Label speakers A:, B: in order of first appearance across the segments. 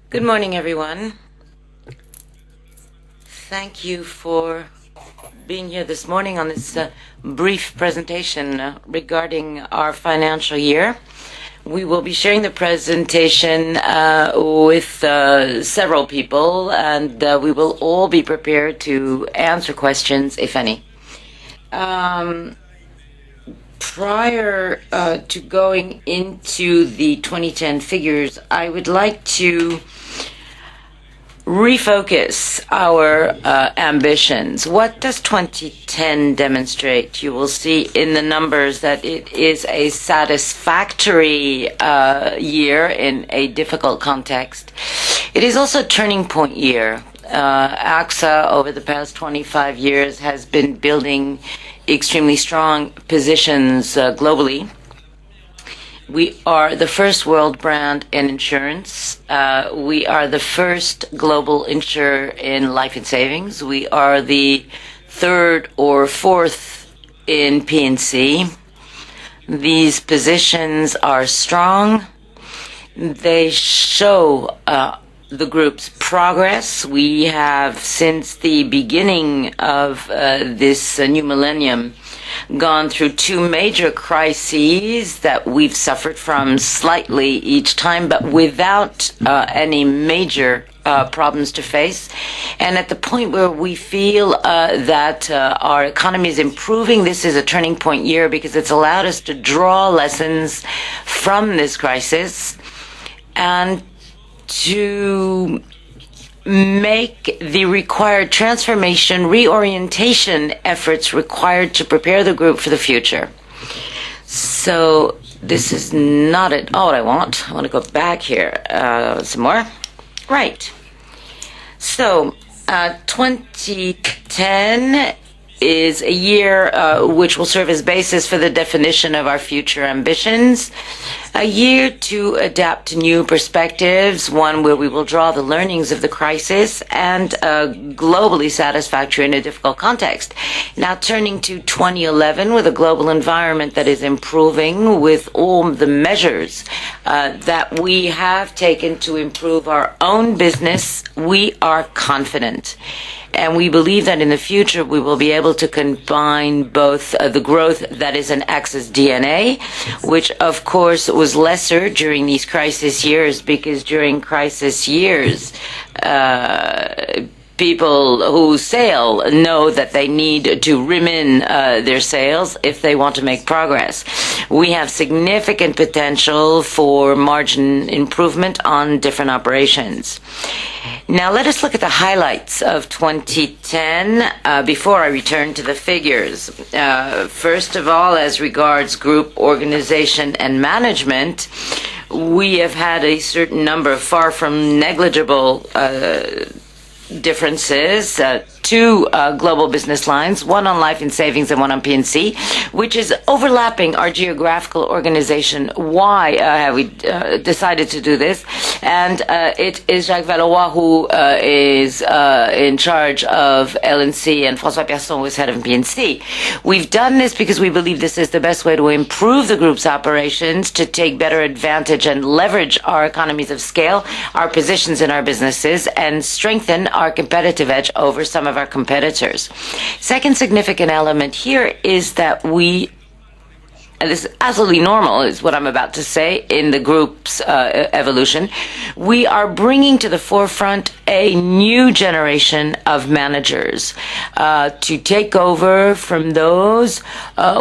A: Good morning, everyone. Thank you for being here this morning on this brief presentation regarding our financial year. We will be sharing the presentation with several people, and we will all be prepared to answer questions, if any. Prior to going into the 2010 figures, I would like to refocus our ambitions. What does 2010 demonstrate? You will see in the numbers that it is a satisfactory year in a difficult context. It is also a turning point year. AXA, over the past 25 years, has been building extremely strong positions globally. We are the first world brand in insurance. We are the first global insurer in life and savings. We are the third or fourth in P&C. These positions are strong. They show the group's progress. We have, since the beginning of this new millennium, gone through two major crises that we've suffered from slightly each time, but without any major problems to face. And at the point where we feel that our economy is improving, this is a turning point year because it's allowed us to draw lessons from this crisis and to make the required transformation, reorientation efforts required to prepare the group for the future. So this is not at all what I want. I want to go back here some more. Right. So 2010 is a year which will serve as basis for the definition of our future ambitions. A year to adapt to new perspectives, one where we will draw the learnings of the crisis and globally satisfactory in a difficult context. Now turning to 2011 with a global environment that is improving with all the measures that we have taken to improve our own business, we are confident. And we believe that in the future we will be able to combine both the growth that is in AXA's DNA, which of course was lesser during these crisis years, because during crisis years, people who sail know that they need to rim in their sails if they want to make progress. We have significant potential for margin improvement on different operations. Now let us look at the highlights of 2010 before I return to the figures. First of all, as regards group organization and management, we have had a certain number of far from negligible differences, two global business lines, one on life and savings and one on P&C, which is overlapping our geographical organization. Why have we decided to do this? And it is Jacques Valois who is in charge of L&C and François Persson who is head of P&C. We've done this because we believe this is the best way to improve the group's operations, to take better advantage and leverage our economies of scale, our positions in our businesses, and strengthen our competitive edge over some of our competitors. Second significant element here is that we, and this is absolutely normal, is what I'm about to say, in the group's evolution, we are bringing to the forefront a new generation of managers to take over from those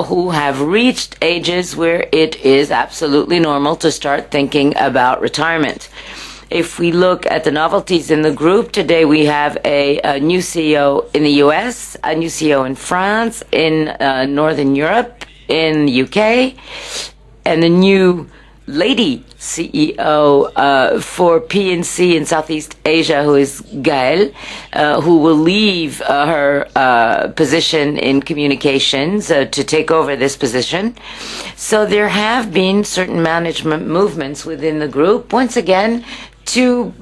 A: who have reached ages where it is absolutely normal to start thinking about retirement. If we look at the novelties in the group, today we have a new CEO in the US, a new CEO in France, in Northern Europe, in the UK, and a new lady CEO for P&C in Southeast Asia, who is Gaëlle, who will leave her position in communications to take over this position. So there have been certain management movements within the group, once again, to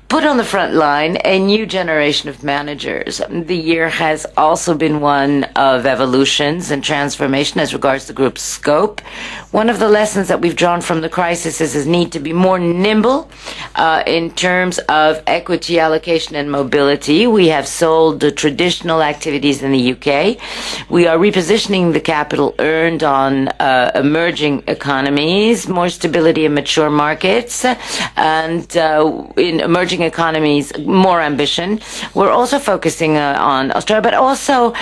A: put on the front line a new generation of managers. The year has also been one of evolutions and transformation as regards the group's scope. One of the lessons that we've drawn from the crisis is the need to be more nimble in terms of equity allocation and mobility. We have sold the traditional activities in the UK. We are repositioning the capital earned on emerging economies, more stability in mature markets, and in emerging economies, more ambition. We're also focusing on Australia, but also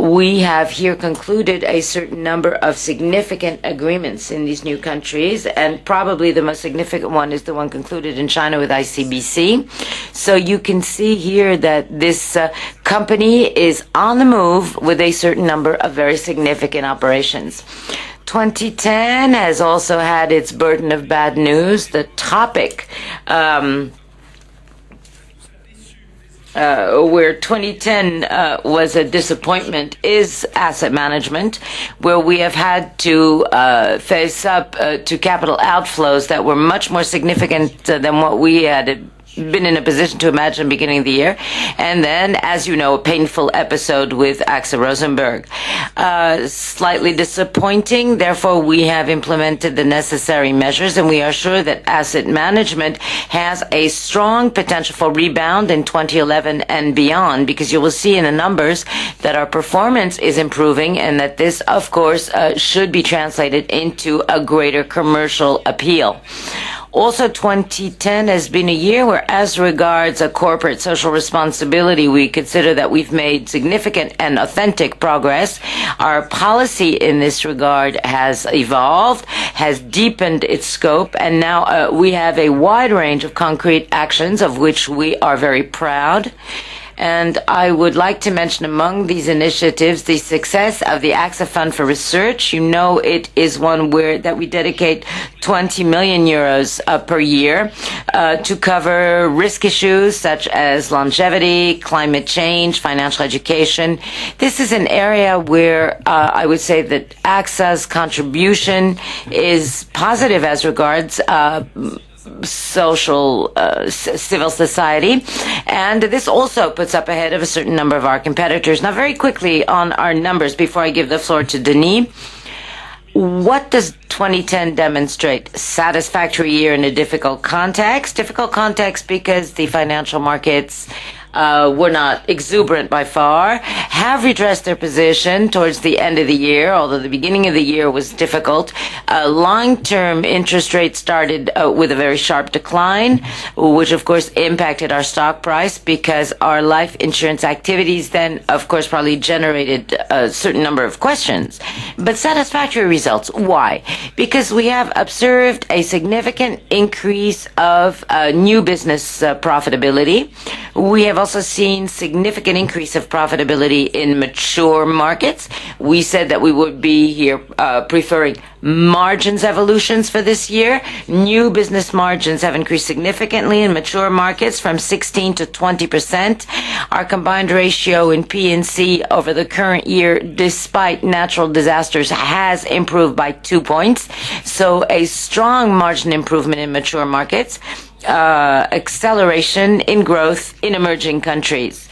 A: we have here concluded a certain number of significant agreements in these new countries, and probably the most significant one is the one concluded in China with ICBC. So you can see here that this company is on the move with a certain number of very significant operations. 2010 has also had its burden of bad news. The topic where 2010 was a disappointment is asset management, where we have had to face up to capital outflows that were much more significant than what we had been in a position to imagine beginning of the year. And then, as you know, a painful episode with AXA Rosenberg. Slightly disappointing. Therefore, we have implemented the necessary measures, and we are sure that asset management has a strong potential for rebound in 2011 and beyond, because you will see in the numbers that our performance is improving, and that this, of course, should be translated into a greater commercial appeal. Also, 2010 has been a year where, as regards a corporate social responsibility, we consider that we've made significant and authentic progress. Our policy in this regard has evolved, has deepened its scope, and now we have a wide range of concrete actions of which we are very proud. And I would like to mention among these initiatives the success of the AXA Fund for Research. You know, it is one that we dedicate 20 million euros per year to cover risk issues such as longevity, climate change, financial education. This is an area where I would say that AXA's contribution is positive as regards civil society, and this also puts up ahead of a certain number of our competitors. Now, very quickly on our numbers before I give the floor to Denis. What does 2010 demonstrate? Satisfactory year in a difficult context. Difficult context because the financial markets were not exuberant by far, have redressed their position towards the end of the year, although the beginning of the year was difficult. Long-term interest rates started with a very sharp decline, which of course impacted our stock price, because our life insurance activities then, of course, probably generated a certain number of questions. But satisfactory results. Why? Because we have observed a significant increase of new business profitability. We have also seen significant increase of profitability in mature markets. We said that we would be here preferring margins evolutions for this year. New business margins have increased significantly in mature markets from 16 to 20%. Our combined ratio in P&C over the current year, despite natural disasters, has improved by 2 points. So a strong margin improvement in mature markets. Acceleration in growth in emerging countries,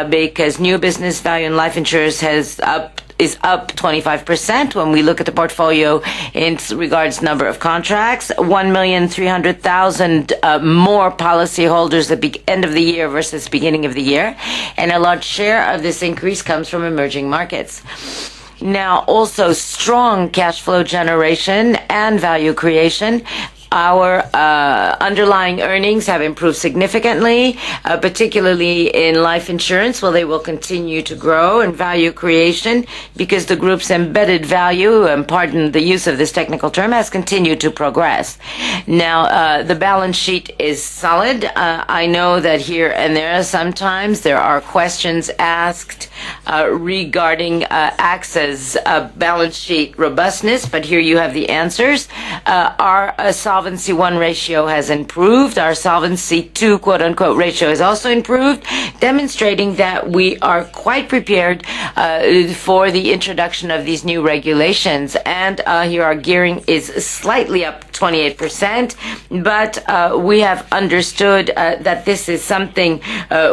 A: because new business value in life insurance is up 25%. When we look at the portfolio in regards number of contracts, 1,300,000 more policyholders at the end of the year versus beginning of the year, and a large share of this increase comes from emerging markets. Now, also strong cash flow generation and value creation. Our underlying earnings have improved significantly, particularly in life insurance. Well, they will continue to grow in value creation because the group's embedded value, and pardon the use of this technical term, has continued to progress. Now, the balance sheet is solid. I know that here and there sometimes there are questions asked regarding AXA's balance sheet robustness, but here you have the answers. Our Solvency 1 ratio has improved. Our Solvency 2 quote-unquote ratio has also improved, demonstrating that we are quite prepared for the introduction of these new regulations. And here our gearing is slightly up 28%, but we have understood that this is something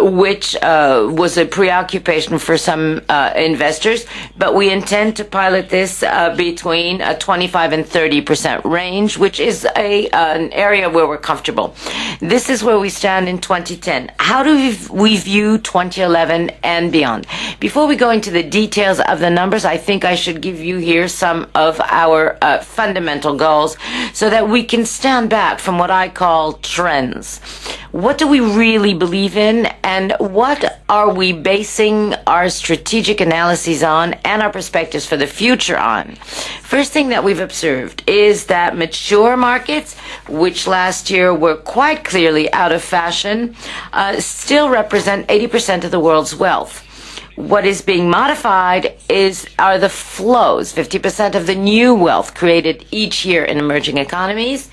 A: which was a preoccupation for some investors, but we intend to pilot this between a 25 and 30% range, which is an area where we're comfortable. This is where we stand in 2010. How do we view 2011 and beyond? Before we go into the details of the numbers, I think I should give you here some of our fundamental goals so that we can stand back from what I call trends. What do we really believe in, and what are we basing our strategic analyses on and our perspectives for the future on? First thing that we've observed is that mature markets, which last year were quite clearly out of fashion, still represent 80% of the world's wealth. What is being modified are the flows, 50% of the new wealth created each year in emerging economies,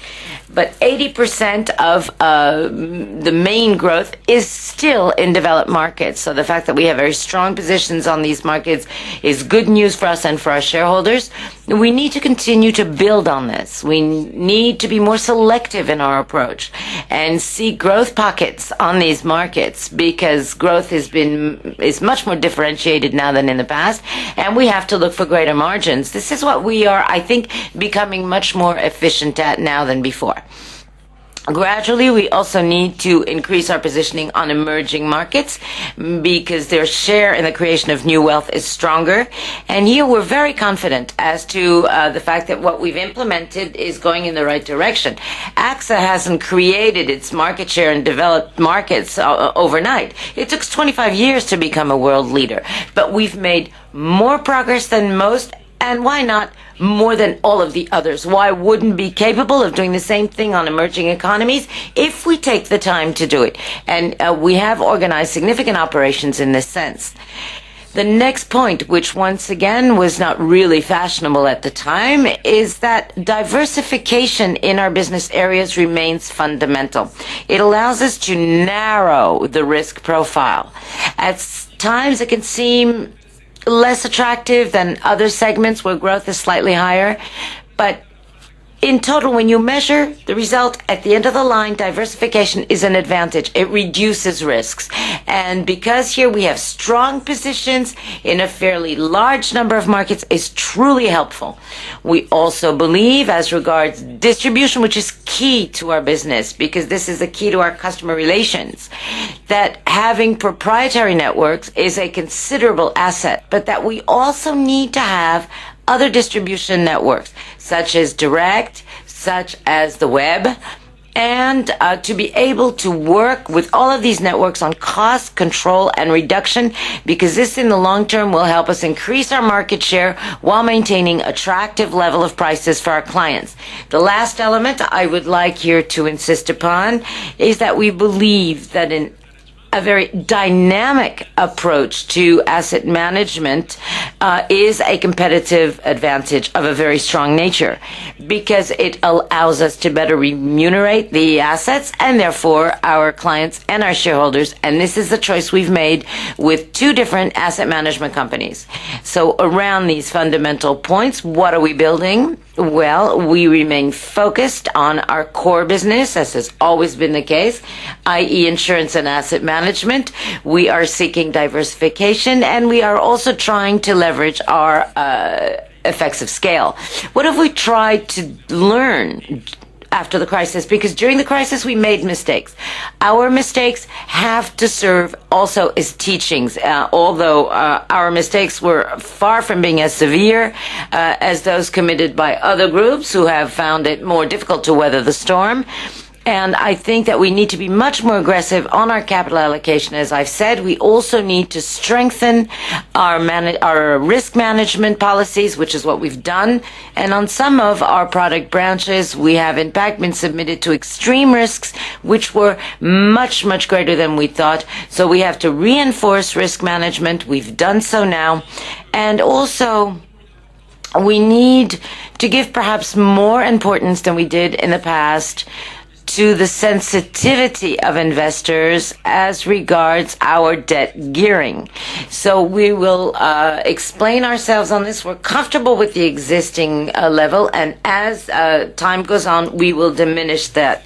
A: but 80% of the main growth is still in developed markets. So the fact that we have very strong positions on these markets is good news for us and for our shareholders. We need to continue to build on this. We need to be more selective in our approach and see growth pockets on these markets, because growth is much more differentiated now than in the past, and we have to look for greater margins. This is what we are, I think, becoming much more efficient at now than before. Gradually, we also need to increase our positioning on emerging markets because their share in the creation of new wealth is stronger. And here we're very confident as to the fact that what we've implemented is going in the right direction. AXA hasn't created its market share in developed markets overnight. It took 25 years to become a world leader. But we've made more progress than most, and why not more than all of the others? Why wouldn't be capable of doing the same thing on emerging economies if we take the time to do it? And we have organized significant operations in this sense. The next point, which once again was not really fashionable at the time, is that diversification in our business areas remains fundamental. It allows us to narrow the risk profile. At times it can seem less attractive than other segments where growth is slightly higher, but in total, when you measure the result at the end of the line, diversification is an advantage. It reduces risks. And because here we have strong positions in a fairly large number of markets, is truly helpful. We also believe, as regards distribution, which is key to our business, because this is the key to our customer relations, that having proprietary networks is a considerable asset, but that we also need to have other distribution networks, such as direct, such as the web, and to be able to work with all of these networks on cost control and reduction, because this in the long term will help us increase our market share while maintaining attractive level of prices for our clients. The last element I would like here to insist upon is that we believe that in a very dynamic approach to asset management is a competitive advantage of a very strong nature, because it allows us to better remunerate the assets and therefore our clients and our shareholders. And this is the choice we've made with two different asset management companies. So around these fundamental points, what are we building? Well, we remain focused on our core business, as has always been the case, i.e. insurance and asset management. We are seeking diversification, and we are also trying to leverage our effects of scale. What have we tried to learn after the crisis? Because during the crisis we made mistakes. Our mistakes have to serve also as teachings, although our mistakes were far from being as severe as those committed by other groups who have found it more difficult to weather the storm. And I think that we need to be much more aggressive on our capital allocation. As I've said, we also need to strengthen our risk management policies, which is what we've done. And on some of our product branches, we have in fact been submitted to extreme risks, which were much, much greater than we thought. So we have to reinforce risk management. We've done so now. And also, we need to give perhaps more importance than we did in the past to the sensitivity of investors as regards our debt gearing. So we will explain ourselves on this. We're comfortable with the existing level, and as time goes on, we will diminish that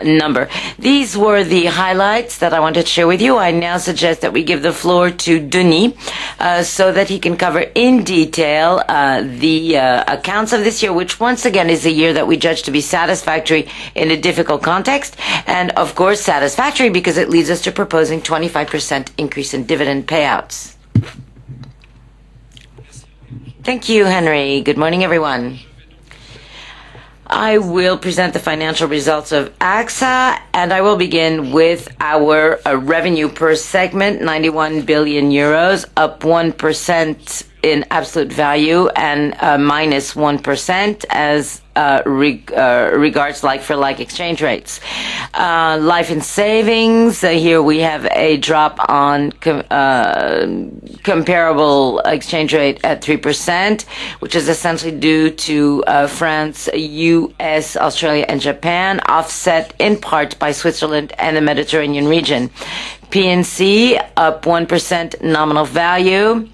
A: number. These were the highlights that I wanted to share with you. I now suggest that we give the floor to Denis so that he can cover in detail the accounts of this year, which once again is a year that we judge to be satisfactory in a difficult context, and of course satisfactory because it leads us to proposing 25% increase in dividend payouts. Thank you, Henry. Good morning, everyone. I will present the financial results of AXA, and I will begin with our revenue per segment, 91 billion euros, up 1% in absolute value and minus 1% as regards like-for-like exchange rates. Life and savings, here we have a drop on comparable exchange rate at 3%, which is essentially due to France, US, Australia, and Japan, offset in part by Switzerland and the Mediterranean region. P&C up 1% nominal value,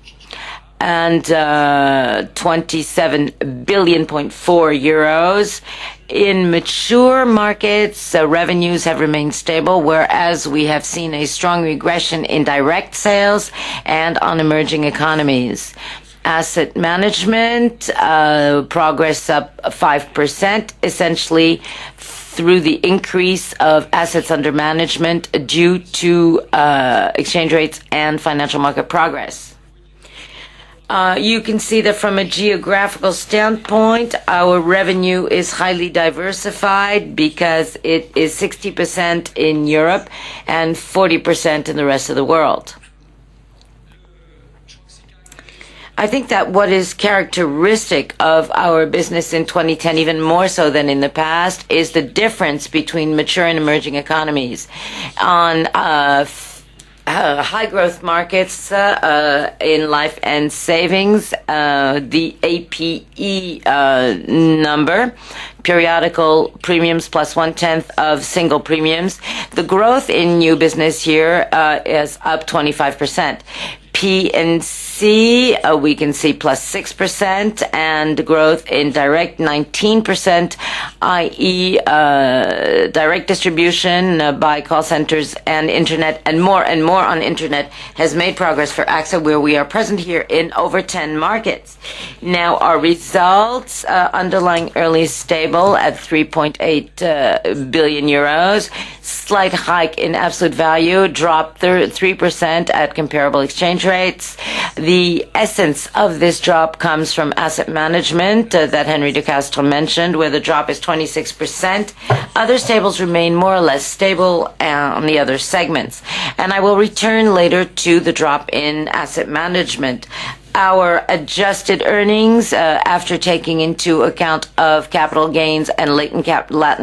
A: and 27.4 billion euros. In mature markets, revenues have remained stable, whereas we have seen a strong regression in direct sales and on emerging economies. Asset management, progress up 5%, essentially through the increase of assets under management due to exchange rates and financial market progress. You can see that from a geographical standpoint, our revenue is highly diversified because it is 60% in Europe and 40% in the rest of the world. I think that what is characteristic of our business in 2010, even more so than in the past, is the difference between mature and emerging economies. On high growth markets in life and savings, the APE number, periodical premiums plus 1/10 of single premiums. The growth in new business here is up 25%. P&C, we can see plus 6%, and growth in direct 19%, i.e. direct distribution by call centers and internet, and more on internet has made progress for AXA, where we are present here in over 10 markets. Now our results, underlying earnings stable at 3.8 billion euros, slight hike in absolute value, dropped 3% at comparable exchange rates. The essence of this drop comes from asset management that Henry de Castro mentioned, where the drop is 26%. Other stables remain more or less stable on the other segments. And I will return later to the drop in asset management. Our adjusted earnings, after taking into account of capital gains and Latin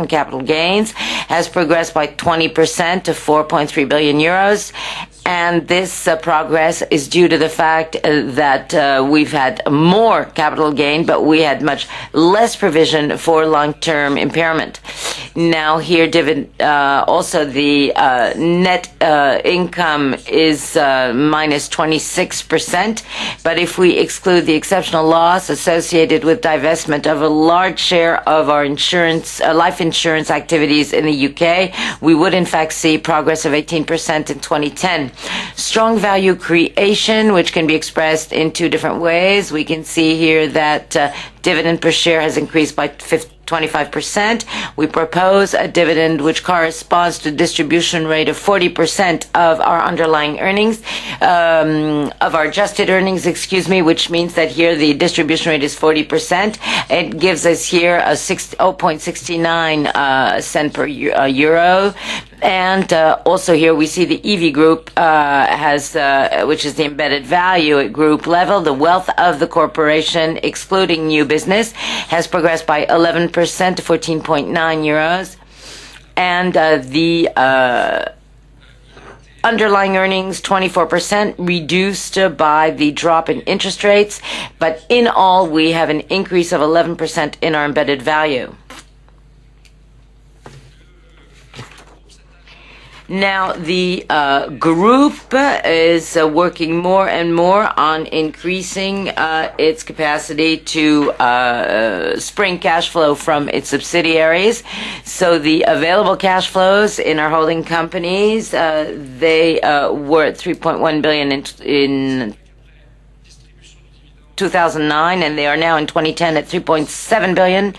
A: capital gains, has progressed by 20% to 4.3 billion euros. And this progress is due to the fact that we've had more capital gain, but we had much less provision for long-term impairment. Now here, also the net income is minus 26%, but if we exclude the exceptional loss associated with divestment of a large share of our insurance, life insurance activities in the UK, we would in fact see progress of 18% in 2010. Strong value creation, which can be expressed in two different ways. We can see here that dividend per share has increased by 25%. We propose a dividend which corresponds to a distribution rate of 40% of our underlying earnings, of our adjusted earnings, which means that here the distribution rate is 40%. It gives us here a 0.69 cent per euro. And also here we see the EV group has, which is the embedded value at group level. The wealth of the corporation, excluding new business, has progressed by 11% to 14.9 euros. And the underlying earnings, 24%, reduced by the drop in interest rates. But in all, we have an increase of 11% in our embedded value. Now, the group is working more and more on increasing its capacity to spring cash flow from its subsidiaries. So the available cash flows in our holding companies, they were at 3.1 billion in 2009, and they are now in 2010 at 3.7 billion,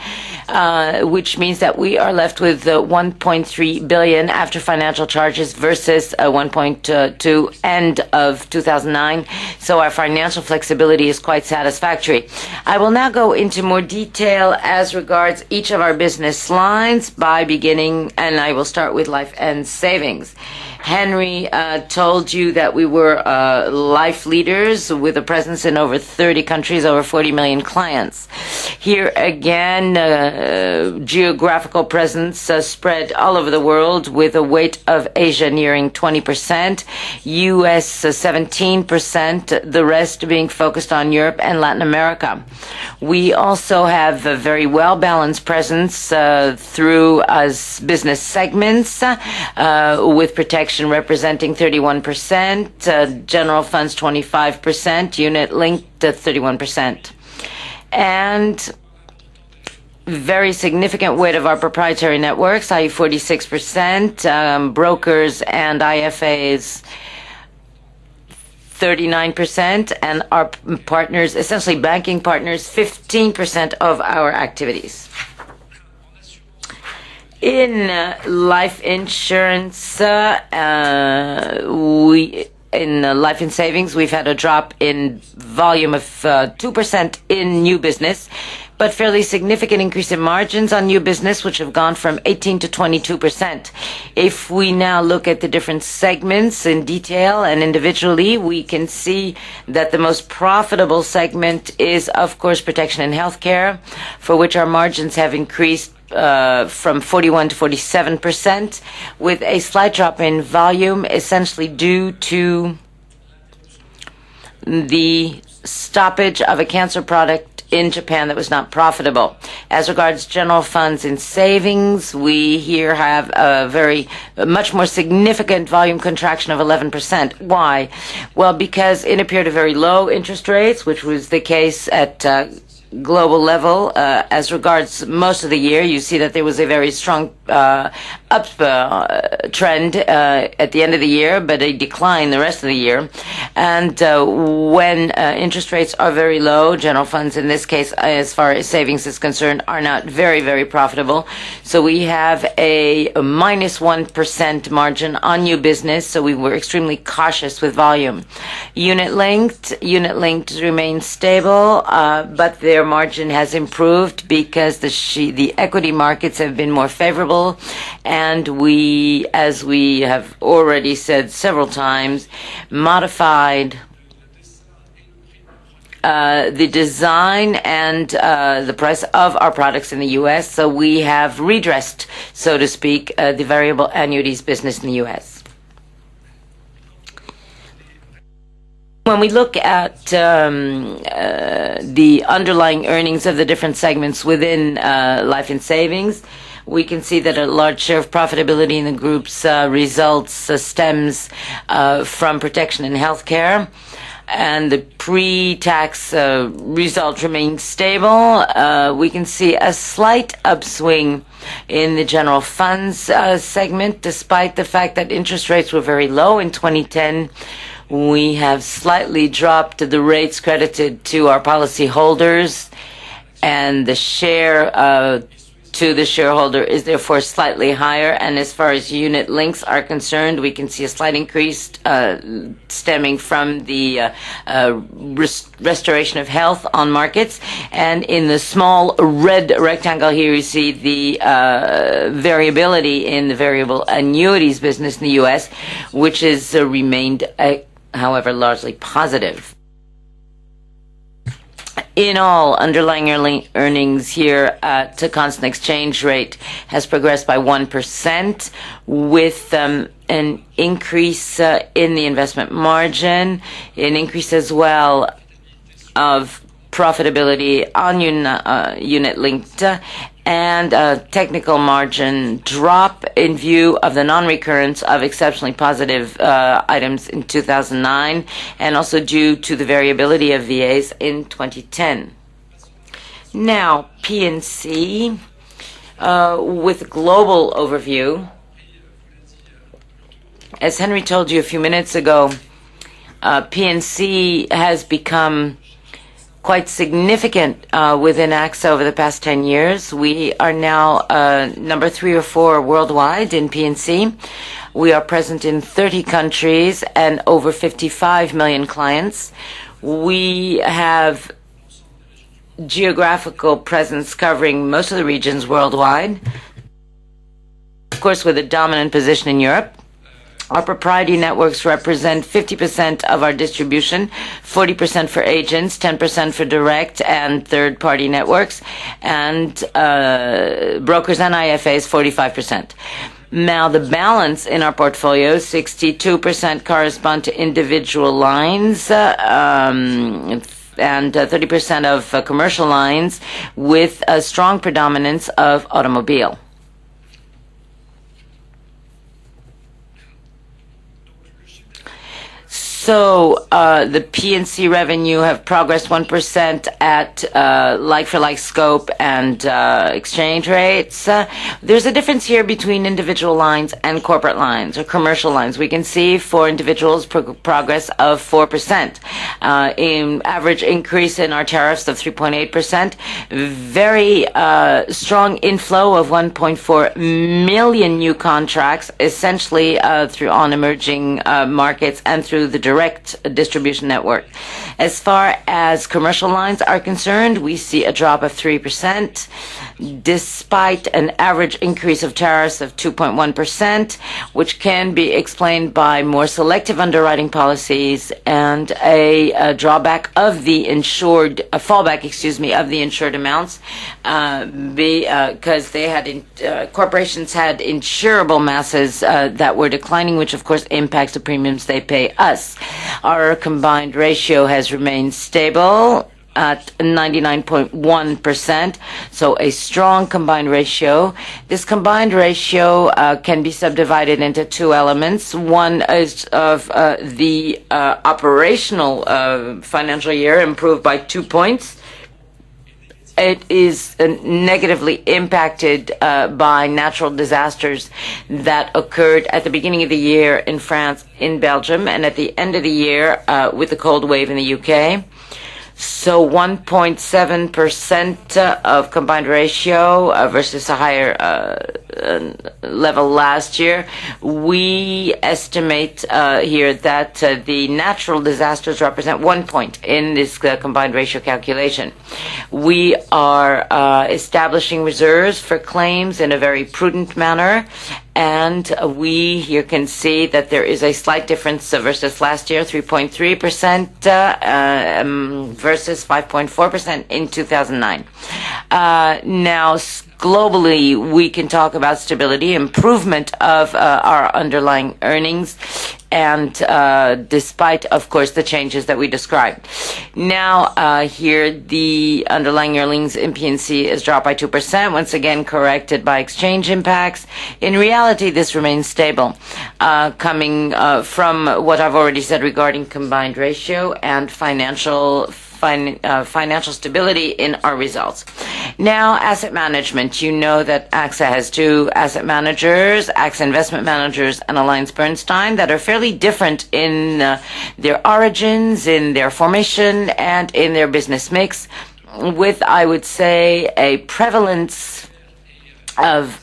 A: which means that we are left with 1.3 billion after financial charges versus 1.2 end of 2009. So our financial flexibility is quite satisfactory. I will now go into more detail as regards each of our business lines by beginning, and I will start with life and savings. Henry told you that we were life leaders with a presence in over 30 countries, over 40 million clients. Here again, geographical presence spread all over the world with a weight of Asia nearing 20%, US 17%, the rest being focused on Europe and Latin America. We also have a very well-balanced presence through business segments with protection representing 31%, general funds 25%, unit linked 31%. And very significant weight of our proprietary networks, i.e. 46%, brokers and IFAs 39%, and our partners, essentially banking partners, 15% of our activities. In life insurance, in life and savings, we've had a drop in volume of 2% in new business, but fairly significant increase in margins on new business, which have gone from 18 to 22%. If we now look at the different segments in detail and individually, we can see that the most profitable segment is, of course, protection and healthcare, for which our margins have increased from 41 to 47%, with a slight drop in volume, essentially due to the stoppage of a cancer product in Japan that was not profitable. As regards general funds and savings, we here have a much more significant volume contraction of 11%. Why? Well, because in a period of very low interest rates, which was the case at global level, as regards most of the year, you see that there was a very strong trend at the end of the year, but a decline the rest of the year. And when interest rates are very low, general funds in this case, as far as savings is concerned, are not very, very profitable. So we have a minus 1% margin on new business, so we were extremely cautious with volume. Unit linked remains stable, but their margin has improved because the equity markets have been more favorable, and we, as we have already said several times, modified the design and the price of our products in the U.S., so we have redressed, so to speak, the variable annuities business in the U.S. When we look at the underlying earnings of the different segments within life and savings, we can see that a large share of profitability in the group's results stems from protection and healthcare, and the pre-tax result remains stable. We can see a slight upswing in the general funds segment, despite the fact that interest rates were very low in 2010. We have slightly dropped the rates credited to our policy holders, and the share to the shareholder is therefore slightly higher. And as far as unit links are concerned, we can see a slight increase stemming from the restoration of health on markets. And in the small red rectangle here, you see the variability in the variable annuities business in the U.S., which has remained, however, largely positive. In all, underlying earnings here to constant exchange rate has progressed by 1%, with an increase in the investment margin, an increase as well of profitability on unit-linked and a technical margin drop in view of the non-recurrence of exceptionally positive items in 2009 and also due to the variability of VAs in 2010. Now, P&C, with global overview. As Henry told you a few minutes ago, P&C has become quite significant within AXA over the past 10 years. We are now number 3 or 4 worldwide in P&C. We are present in 30 countries and over 55 million clients. We have geographical presence covering most of the regions worldwide, of course with a dominant position in Europe. Our proprietary networks represent 50% of our distribution, 40% for agents, 10% for direct and third-party networks, and brokers and IFAs, 45%. Now, the balance in our portfolio, 62% correspond to individual lines, and 30% of commercial lines, with a strong predominance of automobile. So the P&C revenue have progressed 1% at like-for-like scope and exchange rates. There's a difference here between individual lines and corporate lines or commercial lines. We can see for individuals progress of 4%. In average increase in our tariffs of 3.8%. Very strong inflow of 1.4 million new contracts, essentially through on emerging markets and through the direct distribution network. As far as commercial lines are concerned, we see a drop of 3%, despite an average increase of tariffs of 2.1%, which can be explained by more selective underwriting policies and a drawback of the insured, a fallback, of the insured amounts, because they had corporations had insurable masses that were declining, which of course impacts the premiums they pay us. Our combined ratio has remained stable at 99.1%, so a strong combined ratio. This combined ratio can be subdivided into 2 elements. One is of the operational financial year, improved by 2 points. It is negatively impacted by natural disasters that occurred at the beginning of the year in France, in Belgium, and at the end of the year with the cold wave in the UK. So 1.7% of combined ratio versus a higher level last year. We estimate here that the natural disasters represent 1 point in this combined ratio calculation. We are establishing reserves for claims in a very prudent manner, and we here can see that there is a slight difference versus last year, 3.3% versus 5.4% in 2009. Now, globally, we can talk about stability, improvement of our underlying earnings, and despite, of course, the changes that we described. Now, here, the underlying earnings in P&C is dropped by 2%, once again corrected by exchange impacts. In reality, this remains stable, coming from what I've already said regarding combined ratio and financial stability in our results. Now, asset management. You know that AXA has 2 asset managers, AXA Investment Managers and AllianceBernstein, that are fairly different in their origins, in their formation, and in their business mix, with, I would say, a prevalence of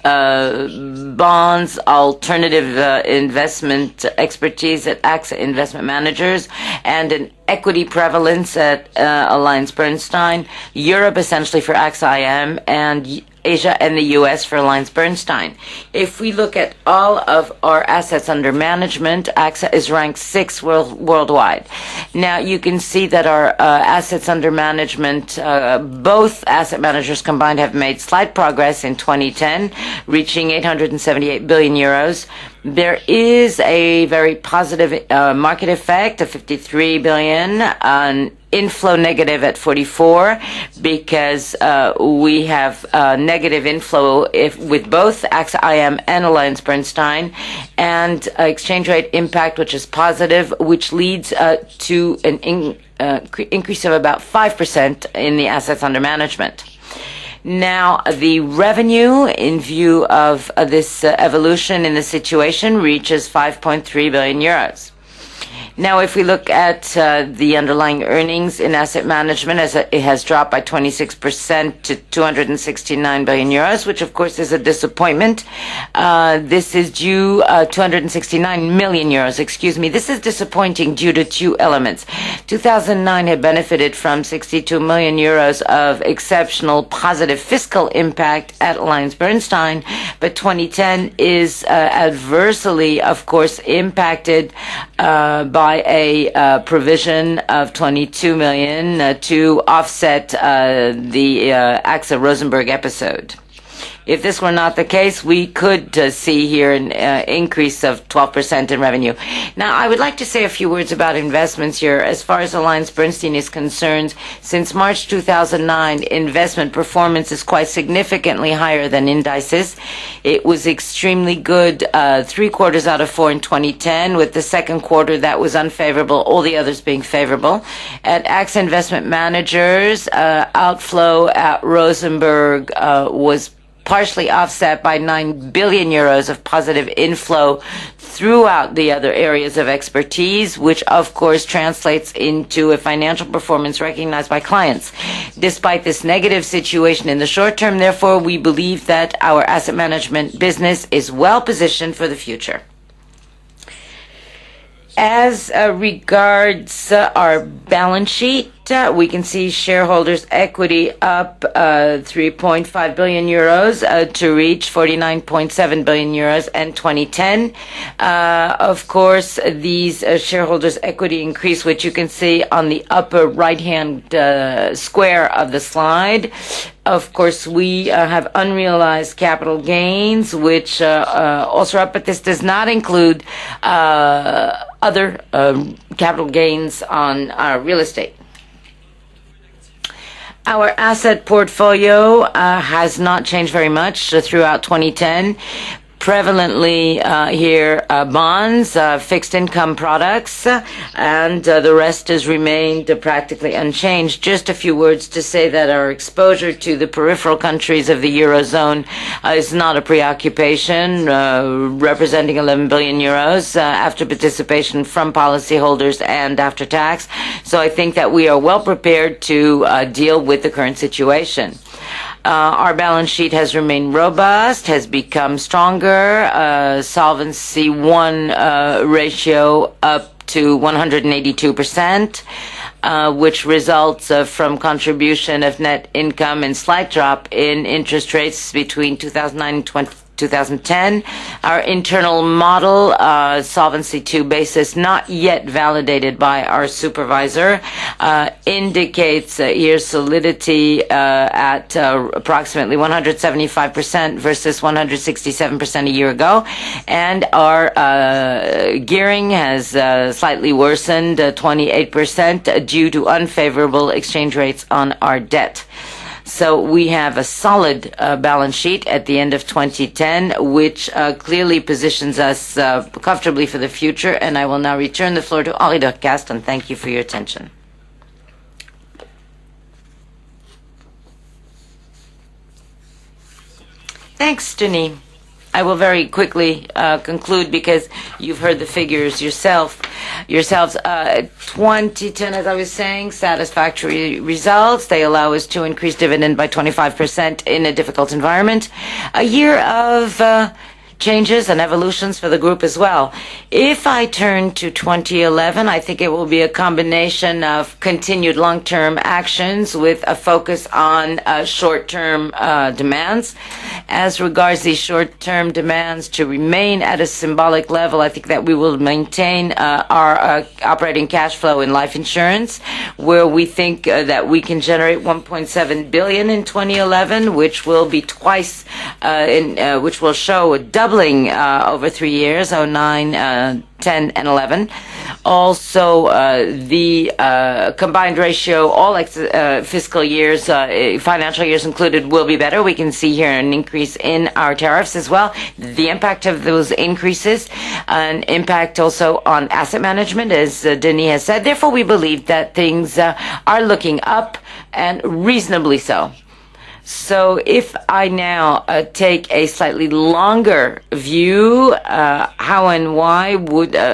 A: bonds, alternative investment expertise at AXA Investment Managers, and an equity prevalence at AllianceBernstein, Europe essentially for AXA IM, and Asia and the US for AllianceBernstein. If we look at all of our assets under management, AXA is ranked 6th worldwide. Now, you can see that our assets under management, both asset managers combined, have made slight progress in 2010, reaching 878 billion euros. There is a very positive market effect of 53 billion, an inflow negative at 44 because we have negative inflow with both AXA IM and AllianceBernstein, and exchange rate impact, which is positive, which leads to an increase of about 5% in the assets under management. Now, the revenue, in view of this evolution in the situation, reaches 5.3 billion euros. Now, if we look at the underlying earnings in asset management, as it has dropped by 26% to 269 billion euros, which of course is a disappointment. This is due 269 million euros, excuse me. This is disappointing due to two elements. 2009 had benefited from 62 million euros of exceptional positive fiscal impact at AllianceBernstein, but 2010 is adversely, of course, impacted by a provision of 22 million to offset the AXA Rosenberg episode. If this were not the case, we could see here an increase of 12% in revenue. Now, I would like to say a few words about investments here. As far as AllianceBernstein is concerned, since March 2009, investment performance is quite significantly higher than indices. It was extremely good 3 quarters out of 4 in 2010, with the second quarter that was unfavorable, all the others being favorable. At AXA Investment Managers, outflow at Rosenberg was partially offset by 9 billion euros of positive inflow throughout the other areas of expertise, which of course translates into a financial performance recognized by clients. Despite this negative situation in the short term, therefore, we believe that our asset management business is well positioned for the future. As regards our balance sheet, we can see shareholders' equity up 3.5 billion euros to reach 49.7 billion euros in 2010. Of course, these shareholders' equity increase, which you can see on the upper right-hand square of the slide. Of course, we have unrealized capital gains, which also are up, but this does not include other capital gains on real estate. Our asset portfolio has not changed very much throughout 2010. Prevalently here bonds, fixed income products, and the rest has remained practically unchanged. Just a few words to say that our exposure to the peripheral countries of the Eurozone is not a preoccupation, representing 11 billion euros after participation from policyholders and after tax. So I think that we are well prepared to deal with the current situation. Our balance sheet has remained robust, has become stronger, Solvency I ratio up to 182%, which results from contribution of net income and slight drop in interest rates between 2009 and 2010. Our internal model, Solvency II basis, not yet validated by our supervisor, indicates here solidity at approximately 175% versus 167% a year ago. And our gearing has slightly worsened, 28%, due to unfavorable exchange rates on our debt. So we have a solid balance sheet at the end of 2010, which clearly positions us comfortably for the future. And I will now return the floor to Henri Dorcast, and thank you for your attention. Thanks, Denis. I will very quickly conclude because you've heard the figures yourselves. 2010, as I was saying, satisfactory results. They allow us to increase dividend by 25% in a difficult environment. A year of changes and evolutions for the group as well. If I turn to 2011, I think it will be a combination of continued long-term actions with a focus on short-term demands. As regards these short-term demands to remain at a symbolic level, I think that we will maintain our operating cash flow in life insurance, where we think that we can generate 1.7 billion in 2011, which will be twice, which will show a doubling doubling over 3 years, 09, 10, and 11. Also, the combined ratio, all fiscal years, financial years included, will be better. We can see here an increase in our tariffs as well. The impact of those increases, an impact also on asset management, as Denis has said. Therefore, we believe that things are looking up, and reasonably so. So if I now take a slightly longer view, how and why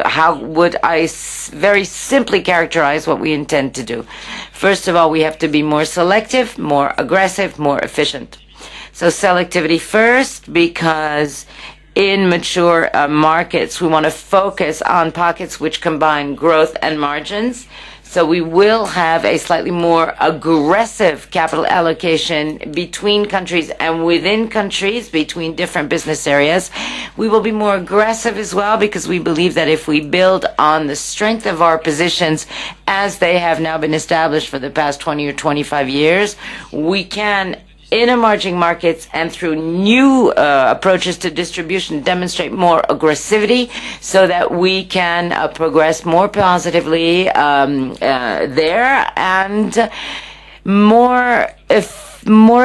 A: how would I very simply characterize what we intend to do? First of all, we have to be more selective, more aggressive, more efficient. So selectivity first, because in mature markets, we want to focus on pockets which combine growth and margins. So we will have a slightly more aggressive capital allocation between countries and within countries, between different business areas. We will be more aggressive as well, because we believe that if we build on the strength of our positions as they have now been established for the past 20 or 25 years, we can, in emerging markets and through new approaches to distribution, demonstrate more aggressivity so that we can progress more positively there, and more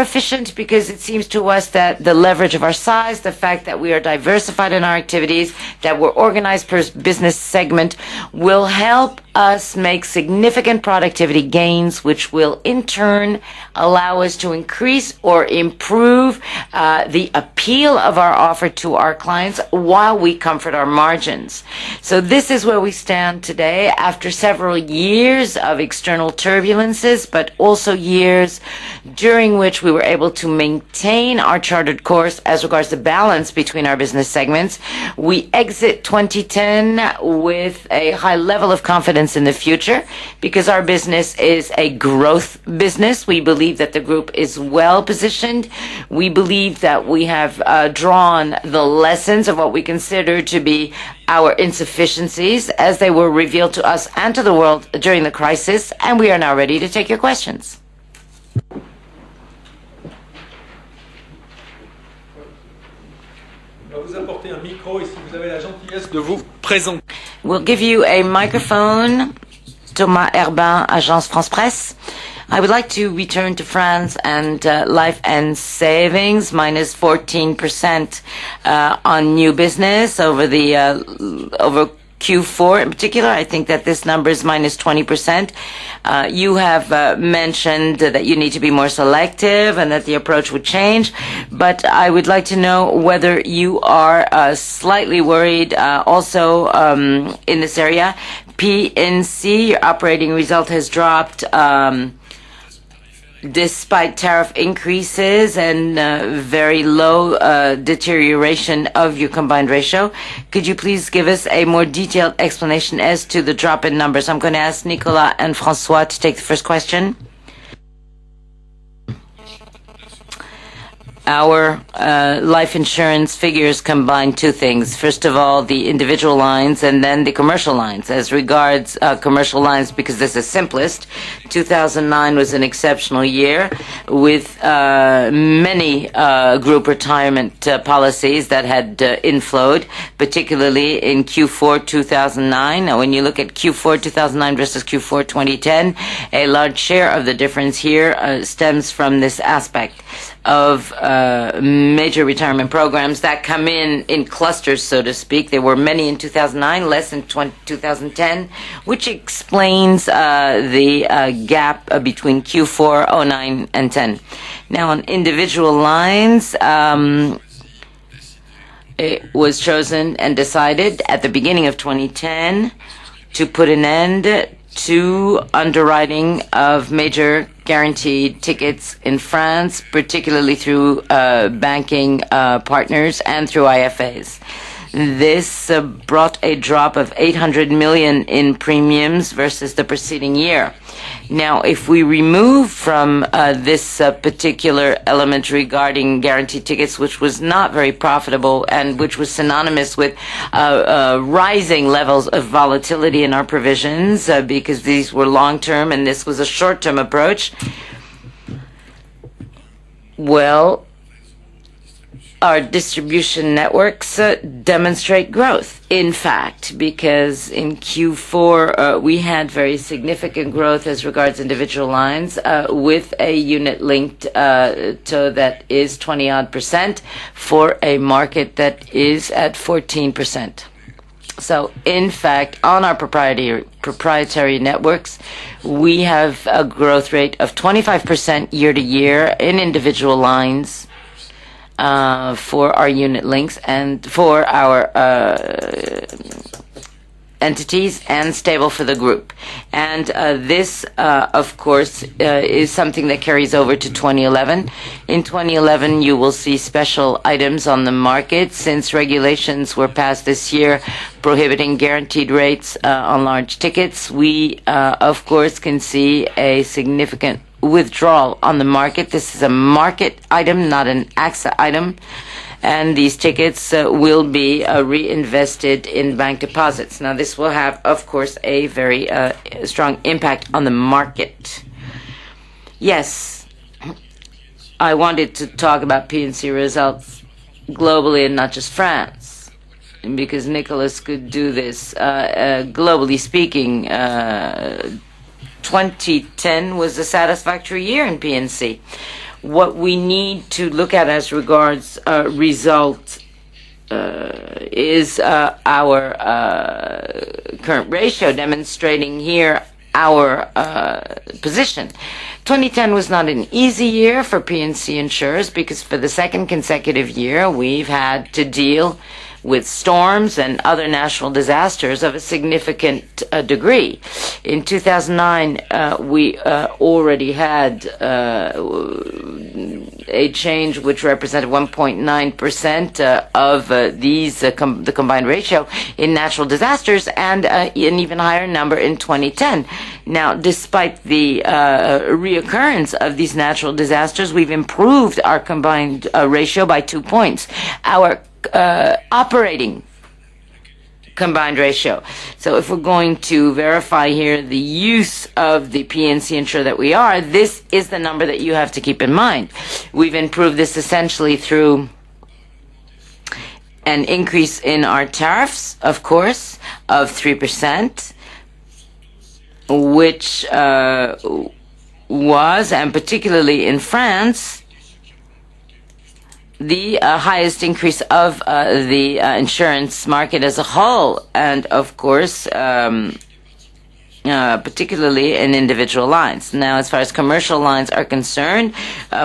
A: efficient, because it seems to us that the leverage of our size, the fact that we are diversified in our activities, that we're organized per business segment, will help us make significant productivity gains, which will in turn allow us to increase or improve the appeal of our offer to our clients while we comfort our margins. So this is where we stand today, after several years of external turbulences, but also years during which we were able to maintain our chartered course as regards the balance between our business segments. We exit 2010 with a high level of confidence in the future, because our business is a growth business. We believe that the group is well positioned. We believe that we have drawn the lessons of what we consider to be our insufficiencies as they were revealed to us and to the world during the crisis, and we are now ready to take your questions. We'll give you a microphone. Thomas Herbin, Agence France Presse. I would like to return to France and life and savings, minus 14% on new business over Q4 in particular. I think that this number is minus 20%. You have mentioned that you need to be more selective and that the approach would change, but I would like to know whether you are slightly worried also in this area. P&C, your operating result has dropped despite tariff increases and very low deterioration of your combined ratio. Could you please give us a more detailed explanation as to the drop in numbers? I'm going to ask Nicolas and François to take the first question. Our life insurance figures combine two things. First of all, the individual lines, and then the commercial lines. As regards commercial lines, because this is simplest, 2009 was an exceptional year with many group retirement policies that had inflowed, particularly in Q4 2009. Now, when you look at Q4 2009 versus Q4 2010, a large share of the difference here stems from this aspect of major retirement programs that come in clusters, so to speak. There were many in 2009, less in 2010, which explains the gap between Q4, 09, and 10. Now, on individual lines, it was chosen and decided at the beginning of 2010 to put an end to underwriting of major guaranteed tickets in France, particularly through banking partners and through IFAs. This brought a drop of 800 million in premiums versus the preceding year. Now, if we remove from this particular element regarding guaranteed tickets, which was not very profitable and which was synonymous with rising levels of volatility in our provisions, because these were long-term and this was a short-term approach, well, our distribution networks demonstrate growth, in fact, because in Q4 we had very significant growth as regards individual lines with a unit linked to that is 20-odd% for a market that is at 14%. So, in fact, on our proprietary networks, we have a growth rate of 25% year to year in individual lines for our unit links and for our entities, and stable for the group. And this, of course, is something that carries over to 2011. In 2011, you will see special items on the market since regulations were passed this year prohibiting guaranteed rates on large tickets. We, of course, can see a significant withdrawal on the market. This is a market item, not an AXA item. And these tickets will be reinvested in bank deposits. Now, this will have, of course, a very strong impact on the market. Yes, I wanted to talk about P&C results globally and not just France, because Nicholas could do this. Globally speaking, 2010 was a satisfactory year in P&C. What we need to look at as regards result is our current ratio, demonstrating here our position. 2010 was not an easy year for P&C insurers because for the second consecutive year we've had to deal with storms and other natural disasters of a significant degree. In 2009, we already had a change which represented 1.9% of the combined ratio in natural disasters, and an even higher number in 2010. Now, despite the reoccurrence of these natural disasters, we've improved our combined ratio by 2 points. Our operating combined ratio. So if we're going to verify here the use of the P&C insurer that we are, this is the number that you have to keep in mind. We've improved this essentially through an increase in our tariffs, of course, of 3%, which was, and particularly in France, the highest increase of the insurance market as a whole, and of course, particularly in individual lines. Now, as far as commercial lines are concerned,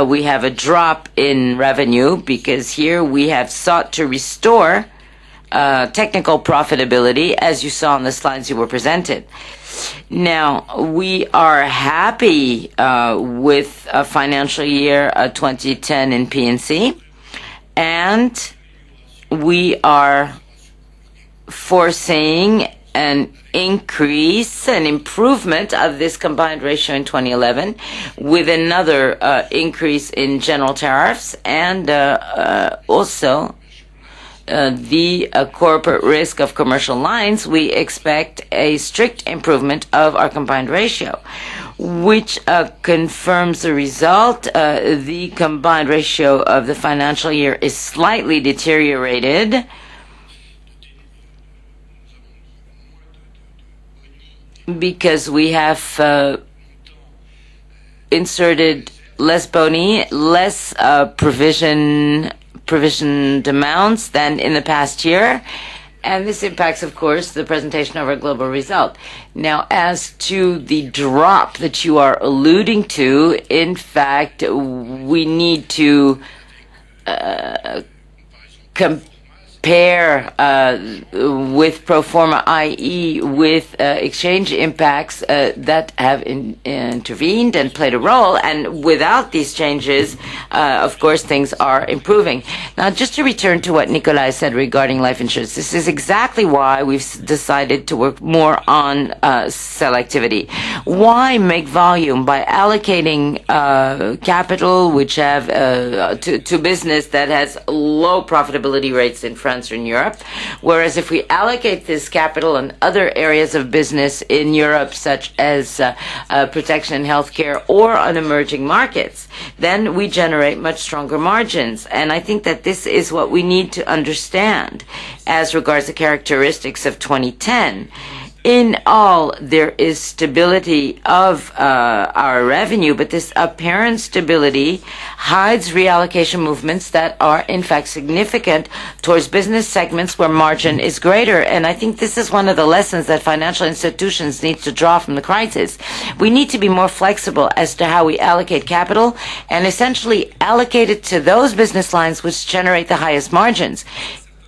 A: we have a drop in revenue because here we have sought to restore technical profitability, as you saw on the slides you were presented. Now, we are happy with financial year 2010 in P&C. And we are foreseeing an increase, an improvement of this combined ratio in 2011 with another increase in general tariffs and also the corporate risk of commercial lines. We expect a strict improvement of our combined ratio, which confirms the result. The combined ratio of the financial year is slightly deteriorated because we have inserted less boni, less provisioned amounts than in the past year. And this impacts, of course, the presentation of our global result. Now, as to the drop that you are alluding to, in fact, we need to compare with pro forma, i.e. with exchange impacts that have intervened and played a role, and without these changes, of course, things are improving. Now, just to return to what Nicolas said regarding life insurance, this is exactly why we've decided to work more on selectivity. Why make volume by allocating capital which have to business that has low profitability rates in France? France or in Europe. Whereas if we allocate this capital in other areas of business in Europe, such as protection and healthcare or on emerging markets, then we generate much stronger margins. And I think that this is what we need to understand as regards the characteristics of 2010. In all, there is stability of our revenue, but this apparent stability hides reallocation movements that are, in fact, significant towards business segments where margin is greater. And I think this is one of the lessons that financial institutions need to draw from the crisis. We need to be more flexible as to how we allocate capital and essentially allocate it to those business lines which generate the highest margins,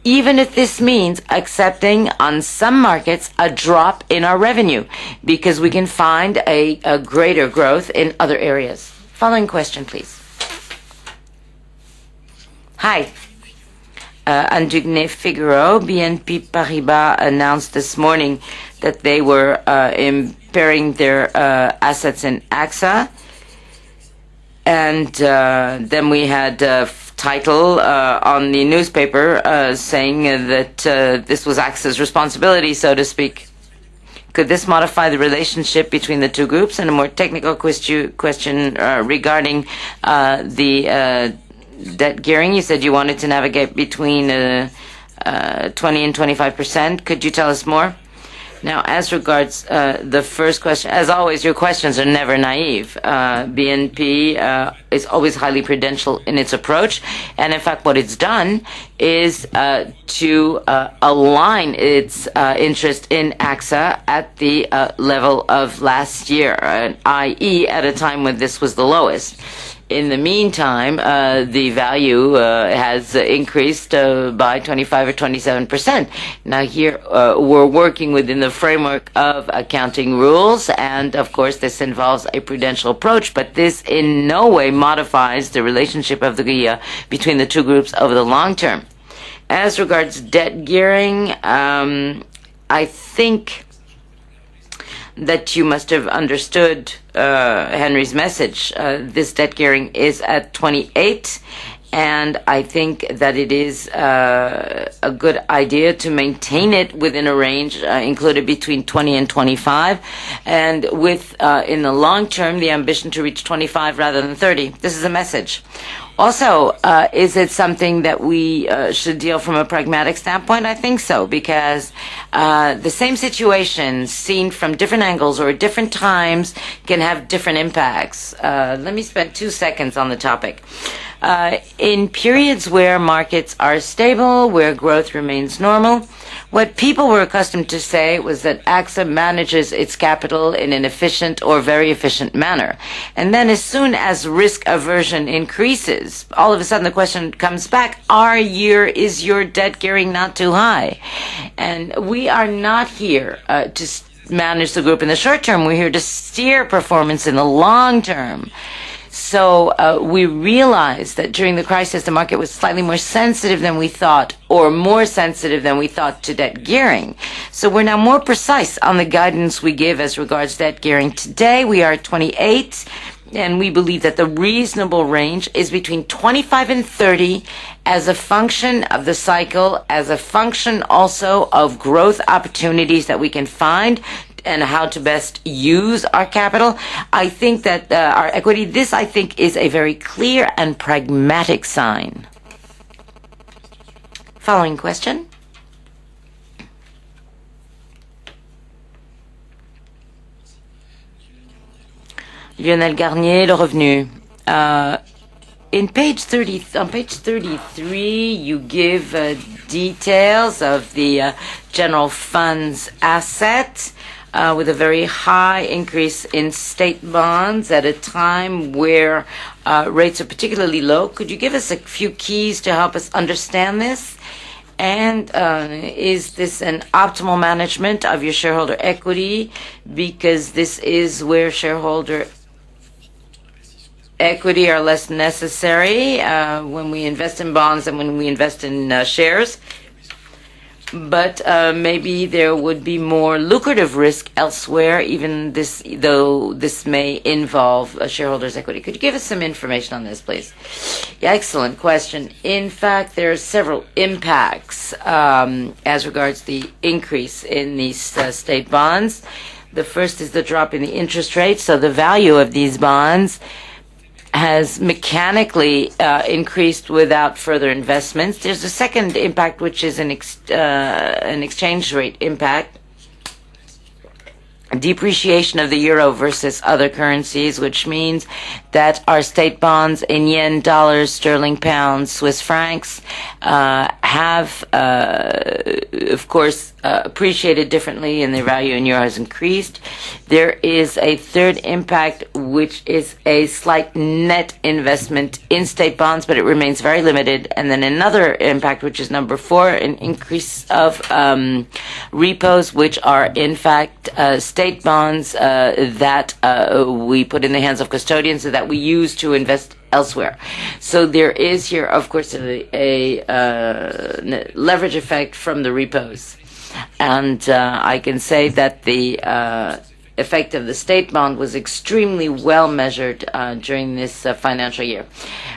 A: even if this means accepting on some markets a drop in our revenue, because we can find a greater growth in other areas. Following question, please. Hi. Andugne Figaro, BNP Paribas announced this morning that they were impairing their assets in AXA. And then we had title on the newspaper saying that this was AXA's responsibility, so to speak. Could this modify the relationship between the two groups? And a more technical question regarding the debt gearing. You said you wanted to navigate between 20 and 25%. Could you tell us more? Now, as regards the first question, as always, your questions are never naive. BNP is always highly prudential in its approach, and in fact, what it's done is to align its interest in AXA at the level of last year, i.e., at a time when this was the lowest. In the meantime, the value has increased by 25 or 27%. Now here, we're working within the framework of accounting rules, and of course this involves a prudential approach, but this in no way modifies the relationship of the between the two groups over the long term. As regards debt gearing, I think that you must have understood Henry's message. This debt gearing is at 28, and I think that it is a good idea to maintain it within a range included between 20 and 25, and with, in the long term, the ambition to reach 25 rather than 30. This is a message. Also, is it something that we should deal from a pragmatic standpoint? I think so, because the same situation seen from different angles or at different times can have different impacts. Let me spend 2 seconds on the topic. In periods where markets are stable, where growth remains normal, what people were accustomed to say was that AXA manages its capital in an efficient or very efficient manner. And then as soon as risk aversion increases, all of a sudden the question comes back, is your debt gearing not too high? And we are not here to manage the group in the short term. We're here to steer performance in the long term. So we realized that during the crisis, the market was slightly more sensitive than we thought, or more sensitive than we thought to debt gearing. So we're now more precise on the guidance we give as regards debt gearing. Today, we are at 28, and we believe that the reasonable range is between 25 and 30 as a function of the cycle, as a function also of growth opportunities that we can find, and how to best use our capital. I think that our equity, this I think is a very clear and pragmatic sign. Following question. Lionel Garnier, Le Revenu. On page 33, you give details of the general fund's assets, with a very high increase in state bonds at a time where rates are particularly low. Could you give us a few keys to help us understand this? And is this an optimal management of your shareholder equity? Because this is where shareholder equity are less necessary when we invest in bonds and when we invest in shares. but maybe there would be more lucrative risk elsewhere, even though this may involve a shareholder's equity. Could you give us some information on this, please? Yeah, excellent question. In fact, there are several impacts as regards the increase in these state bonds. The first is the drop in the interest rate, so the value of these bonds has mechanically increased without further investments. There's a second impact, which is an exchange rate impact. Depreciation of the euro versus other currencies, which means that our state bonds in yen, dollars, sterling, pounds, Swiss francs have, of course, appreciated differently, and their value in euro has increased. There is a third impact, which is a slight net investment in state bonds, but it remains very limited. And then another impact, which is number 4, an increase of repos, which are in fact state bonds that we put in the hands of custodians so that we use to invest elsewhere. So there is here, of course, a leverage effect from the repos. And I can say that the effect of the state bond was extremely well measured during this financial year.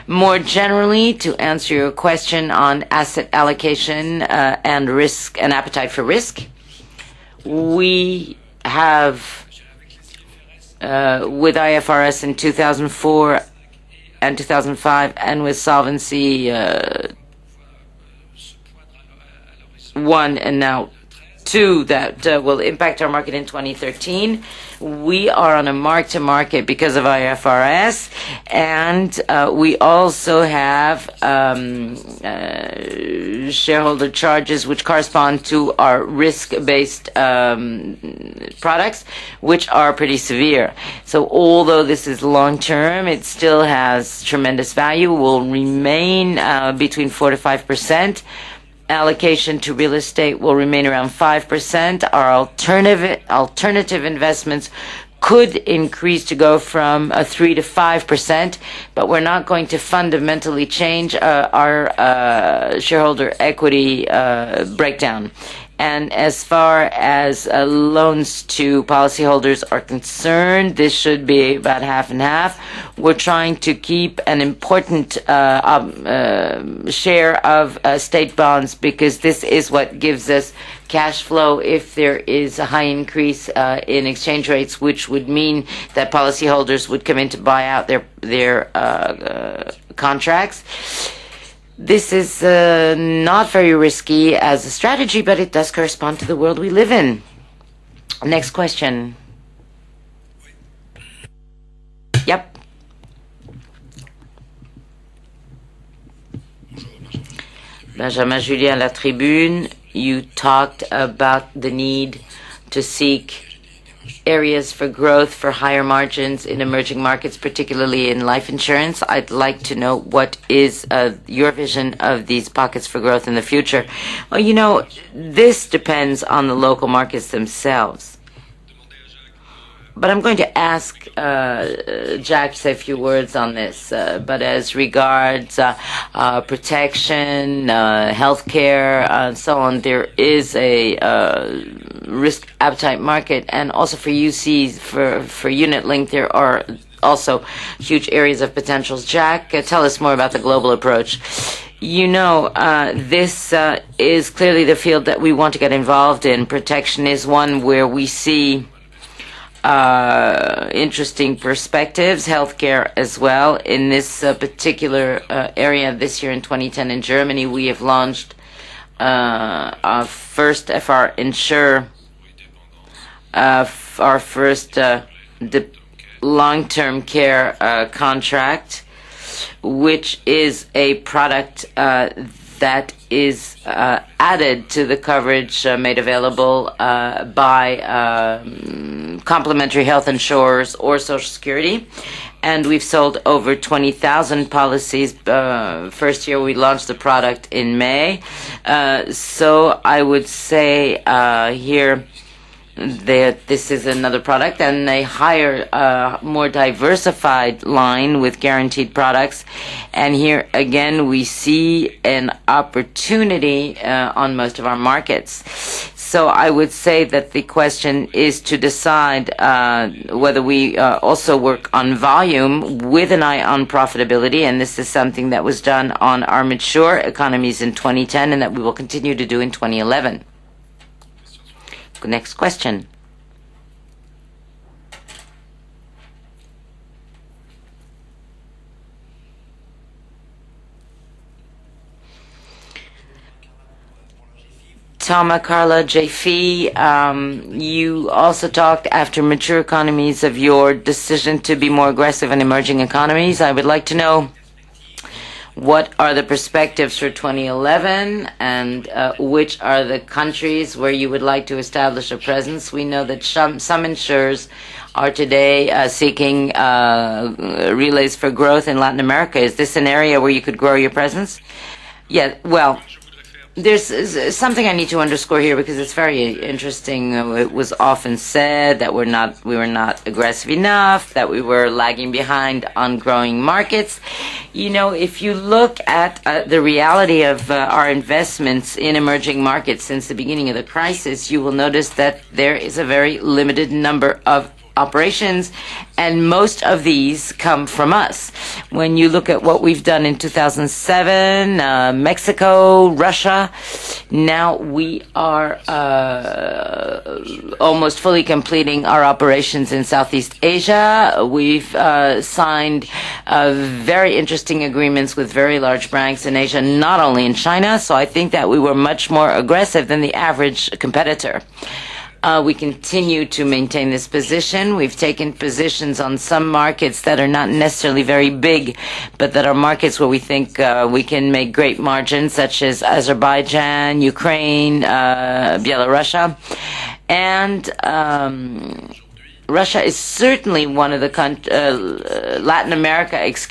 A: More generally, to answer your question on asset allocation and risk and appetite for risk, we have, with IFRS in 2004 and 2005, and with Solvency 1 and now 2 that will impact our market in 2013. We are on a mark-to-market because of IFRS, and we also have shareholder charges which correspond to our risk-based products, which are pretty severe. So although this is long-term, it still has tremendous value, will remain between 4 to 5%. Allocation to real estate will remain around 5%. Our alternative investments could increase to go from 3 to 5%, but we're not going to fundamentally change our shareholder equity breakdown. And as far as loans to policyholders are concerned, this should be about half and half. We're trying to keep an important share of state bonds because this is what gives us cash flow if there is a high increase in exchange rates, which would mean that policyholders would come in to buy out their contracts. This is not very risky as a strategy, but it does correspond to the world we live in. Next question. Yep. Benjamin Julien, La Tribune, you talked about the need to seek areas for growth for higher margins in emerging markets, particularly in life insurance. I'd like to know what is your vision of these pockets for growth in the future. Well, you know, this depends on the local markets themselves. But I'm going to ask Jack to say a few words on this. But as regards protection, healthcare, and so on, there is a risk appetite market. And also for UCs, for unit link, there are also huge areas of potentials. Jack, tell us more about the global approach. You know, this is clearly the field that we want to get involved in. Protection is one where we see interesting perspectives, healthcare as well. In this particular area this year in 2010 in Germany, we have launched our first FR Insure, our first long-term care contract, which is a product that is added to the coverage made available by complementary health insurers or Social Security. And we've sold over 20,000 policies. First year we launched the product in May. So I would say here this is another product, and a higher, more diversified line with guaranteed products. And here again, we see an opportunity on most of our markets. So I would say that the question is to decide whether we also work on volume with an eye on profitability, and this is something that was done on our mature economies in 2010 and that we will continue to do in 2011. Next question. Tama Carla JFE, you also talked after mature economies of your decision to be more aggressive in emerging economies. I would like to know what are the perspectives for 2011 and which are the countries where you would like to establish a presence? We know that some insurers are today seeking relays for growth in Latin America. Is this an area where you could grow your presence? Yeah, well, there's something I need to underscore here because it's very interesting. It was often said that we were not aggressive enough, that we were lagging behind on growing markets. You know, if you look at the reality of our investments in emerging markets since the beginning of the crisis, you will notice that there is a very limited number of operations, and most of these come from us. When you look at what we've done in 2007, Mexico, Russia, now we are almost fully completing our operations in Southeast Asia. We've signed very interesting agreements with very large banks in Asia, not only in China, so I think that we were much more aggressive than the average competitor. We continue to maintain this position. We've taken positions on some markets that are not necessarily very big, but that are markets where we think we can make great margins, such as Azerbaijan, Ukraine, Belarus. And Russia is certainly one of the Latin America, is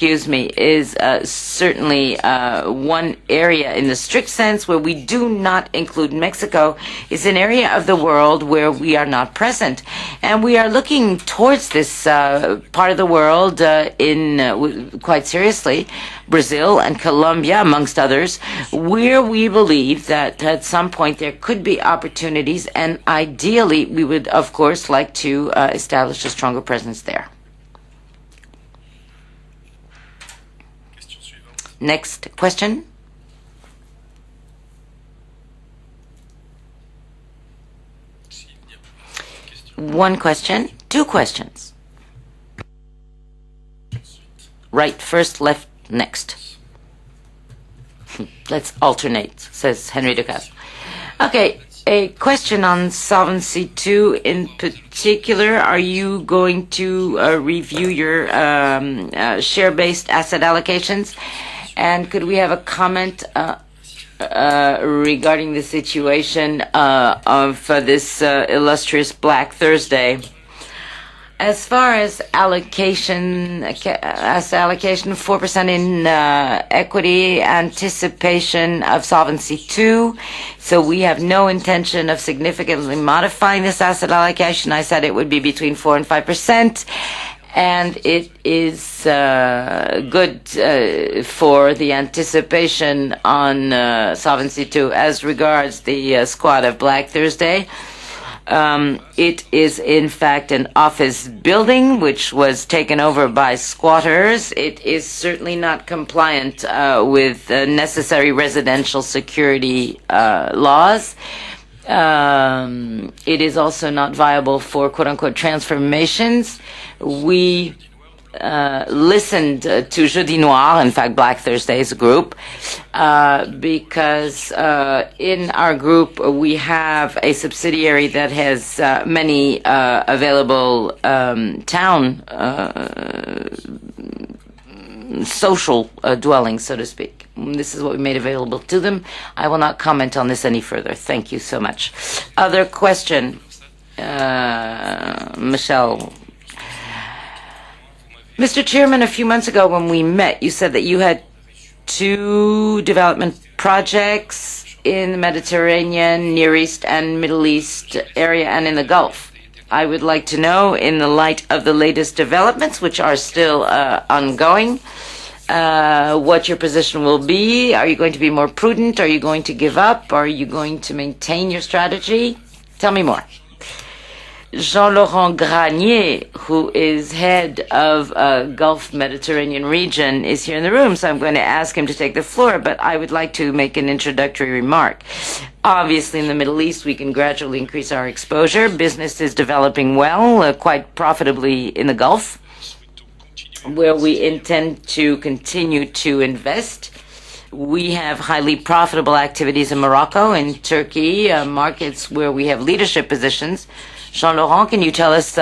A: certainly one area in the strict sense where we do not include Mexico, is an area of the world where we are not present. And we are looking towards this part of the world quite seriously, Brazil and Colombia, amongst others, where we believe that at some point there could be opportunities, and ideally we would, of course, like to establish a stronger presence there. Next question. One question, two questions. Right, first, left, next. Let's alternate, says Henry Ducasse. Okay, a question on Solvency II in particular. Are you going to review your share-based asset allocations? And could we have a comment regarding the situation of this illustrious Black Thursday? As far as allocation, 4% in equity, anticipation of Solvency II. So we have no intention of significantly modifying this asset allocation. I said it would be between 4 and 5%. And it is good for the anticipation on Solvency II. As regards the squad of Black Thursday, it is in fact an office building which was taken over by squatters. It is certainly not compliant with necessary residential security laws. It is also not viable for quote-unquote transformations. We listened to Jeudi Noir, in fact Black Thursday's group, because in our group we have a subsidiary that has many available town social dwellings, so to speak. This is what we made available to them. I will not comment on this any further. Thank you so much. Other question, Michelle. Mr. Chairman, a few months ago when we met, you said that you had 2 development projects in the Mediterranean, Near East, and Middle East area, and in the Gulf. I would like to know, in the light of the latest developments, which are still ongoing, what your position will be. Are you going to be more prudent? Are you going to give up? Are you going to maintain your strategy? Tell me more. Jean-Laurent Granier, who is head of Gulf Mediterranean region, is here in the room, so I'm going to ask him to take the floor, but I would like to make an introductory remark. Obviously, in the Middle East, we can gradually increase our exposure. Business is developing well, quite profitably in the Gulf, where we intend to continue to invest. We have highly profitable activities in Morocco and Turkey, markets where we have leadership positions. Jean-Laurent, can you tell us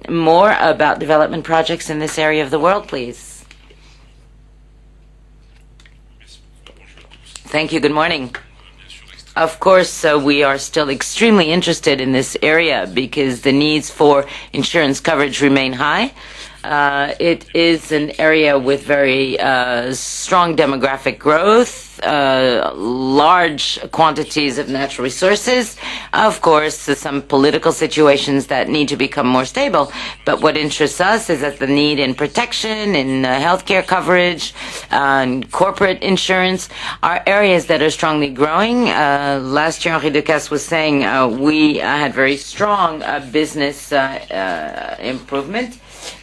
A: more about development projects in this area of the world, please? Thank you. Good morning. Of course, we are still extremely interested in this area because the needs for insurance coverage remain high. It is an area with very strong demographic growth, large quantities of natural resources, of course, some political situations that need to become more stable. But what interests us is that the need in protection, in healthcare coverage, and corporate insurance are areas that are strongly growing. Last year, Henri Ducasse was saying we had very strong business improvement.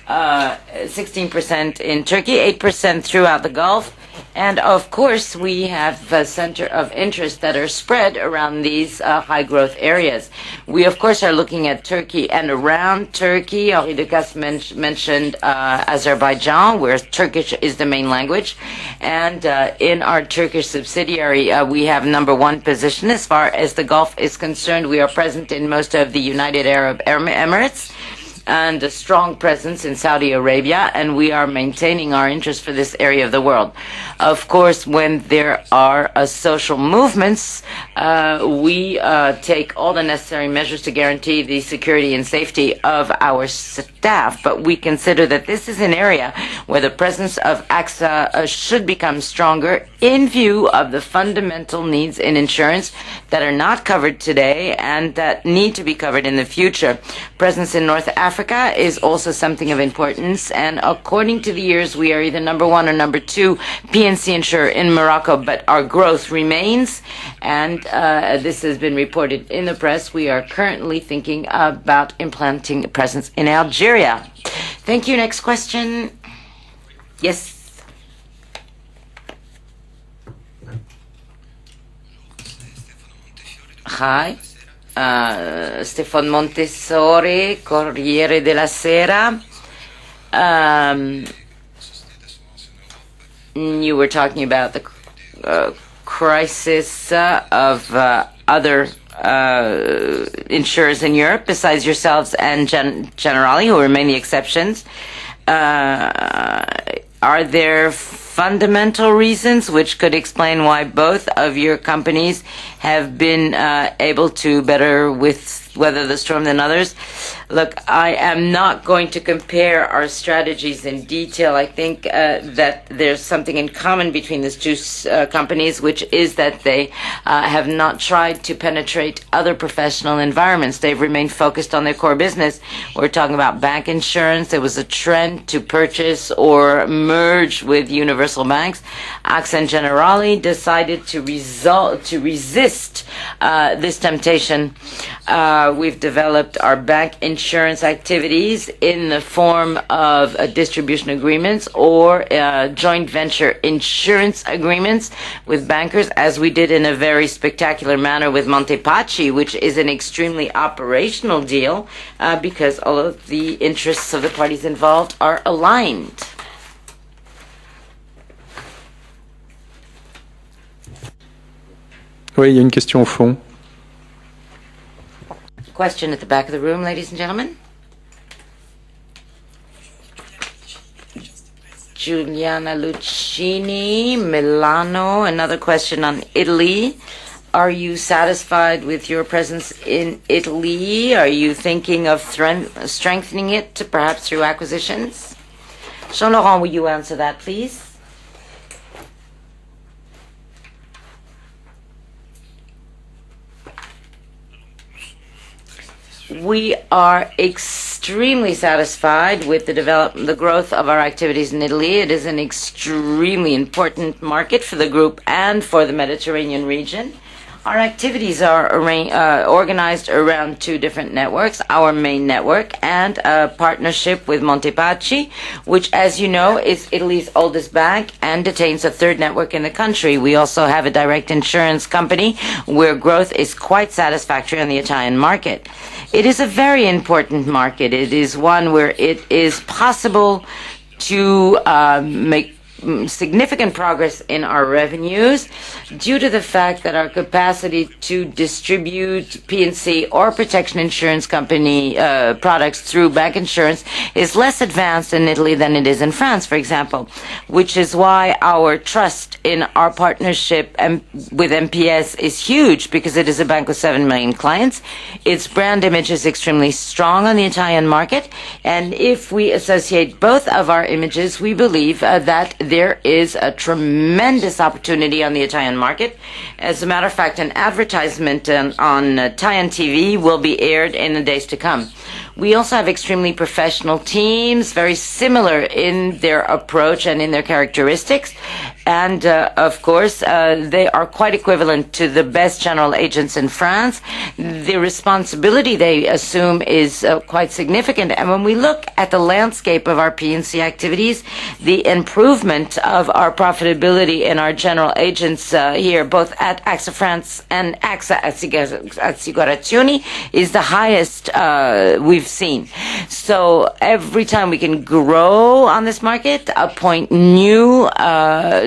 A: 16% in Turkey, 8% throughout the Gulf, and of course we have a center of interest that are spread around these high growth areas. We of course are looking at Turkey and around Turkey. Henri Ducasse mentioned Azerbaijan, where Turkish is the main language, and in our Turkish subsidiary we have #1 position. As far as the Gulf is concerned, we are present in most of the United Arab Emirates and a strong presence in Saudi Arabia, and we are maintaining our interest for this area of the world. Of course, when there are social movements, we take all the necessary measures to guarantee the security and safety of our staff, but we consider that this is an area where the presence of AXA should become stronger in view of the fundamental needs in insurance that are not covered today and that need to be covered in the future. Presence in North Africa is also something of importance, and according to the years, we are either #1 or #2 P&C insurer in Morocco, but our growth remains, and this has been reported in the press. We are currently thinking about implanting a presence in Algeria. Thank you. Next question. Yes. Hi. Stefano Montessori, Corriere della Sera. You were talking about the crisis of other insurers in Europe besides yourselves and Generali, who remain the exceptions. Are there fundamental reasons which could explain why both of your companies have been able to better weather the storm than others? Look, I am not going to compare our strategies in detail. I think that there's something in common between these two companies, which is that they have not tried to penetrate other professional environments. They've remained focused on their core business. We're talking about bank insurance. There was a trend to purchase or merge with universal banks. AXA and Generali decided to resist this temptation. We've developed our bank insurance activities in the form of distribution agreements or joint venture insurance agreements with bankers, as we did in a very spectacular manner with Montepaschi, which is an extremely operational deal because all of the interests of the parties involved are aligned.
B: Oui, il y a une question au fond.
A: Question at the back of the room, ladies and gentlemen. Giuliana Lucchini, Milano, another question on Italy. Are you satisfied with your presence in Italy? Are you thinking of strengthening it, perhaps through acquisitions? Jean-Laurent, will you answer that, please? We are extremely satisfied with the growth of our activities in Italy. It is an extremely important market for the group and for the Mediterranean region. Our activities are organized around two different networks, our main network and a partnership with Montepaschi, which, as you know, is Italy's oldest bank and detains a third network in the country. We also have a direct insurance company where growth is quite satisfactory on the Italian market. It is a very important market. It is one where it is possible to make significant progress in our revenues due to the fact that our capacity to distribute P&C or protection insurance company products through bank insurance is less advanced in Italy than it is in France, for example, which is why our trust in our partnership with MPS is huge, because it is a bank with 7 million clients. Its brand image is extremely strong on the Italian market, and if we associate both of our images, we believe that there is a tremendous opportunity on the Italian market. As a matter of fact, an advertisement on Italian TV will be aired in the days to come. We also have extremely professional teams, very similar in their approach and in their characteristics. And, of course, they are quite equivalent to the best general agents in France. The responsibility they assume is quite significant. And when we look at the landscape of our P&C activities, the improvement of our profitability in our general agents here, both at AXA France and AXA Assicurazioni, is the highest we've seen. So every time we can grow on this market, appoint new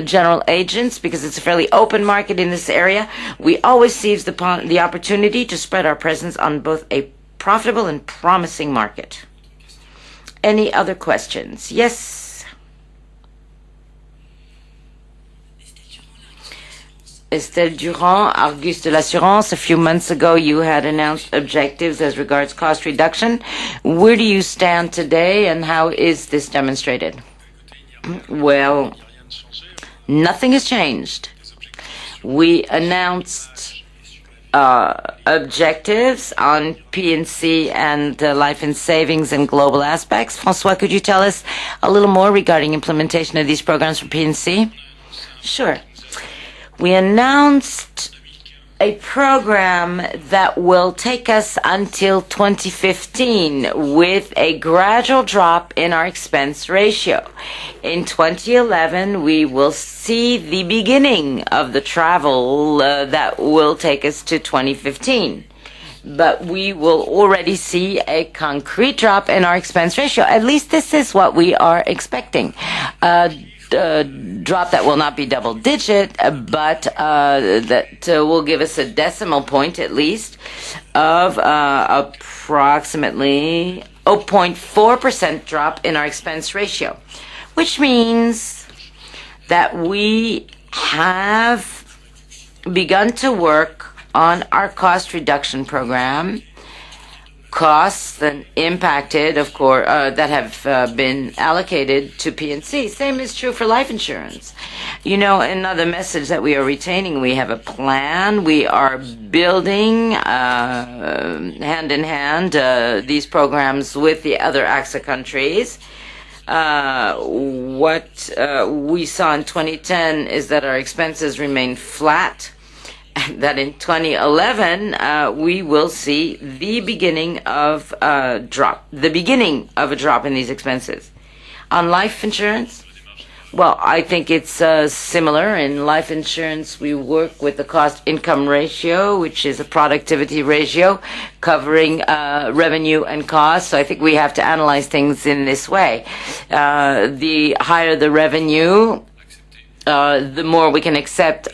A: general agents, because it's a fairly open market in this area, we always seize the opportunity to spread our presence on both a profitable and promising market. Any other questions? Yes. Estelle Durand, Argus de l'Assurance. A few months ago, you had announced objectives as regards cost reduction. Where do you stand today, and how is this demonstrated? Well, nothing has changed. We announced objectives on P&C and life and savings and global aspects. François, could you tell us a little more regarding implementation of these programs for P&C? Sure. We announced a program that will take us until 2015 with a gradual drop in our expense ratio. In 2011, we will see the beginning of the travel that will take us to 2015. But we will already see a concrete drop in our expense ratio. At least this is what we are expecting. Drop that will not be double digit, but that will give us a decimal point at least of approximately 0.4% drop in our expense ratio, which means that we have begun to work on our cost reduction program. Costs that impacted, of course, that have been allocated to P&C. Same is true for life insurance. You know, another message that we are retaining, we have a plan. We are building hand in hand these programs with the other AXA countries. What we saw in 2010 is that our expenses remain flat. That in 2011 we will see the beginning of a drop in these expenses. On life insurance, well, I think it's similar. In life insurance, we work with the cost-income ratio, which is a productivity ratio covering revenue and cost. So I think we have to analyze things in this way. The higher the revenue, the more we can accept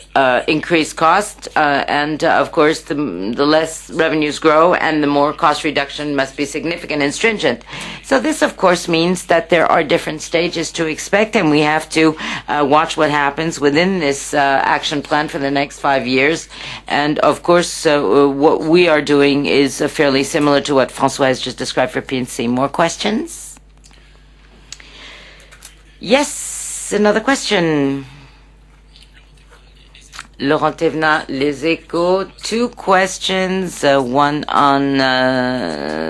A: increased cost, and of course the less revenues grow and the more cost reduction must be significant and stringent. So this of course means that there are different stages to expect, and we have to watch what happens within this action plan for the next 5 years. And of course what we are doing is fairly similar to what François has just described for P&C. More questions? Yes, another question. Laurent Thévenin, Les Echos. Two questions, one on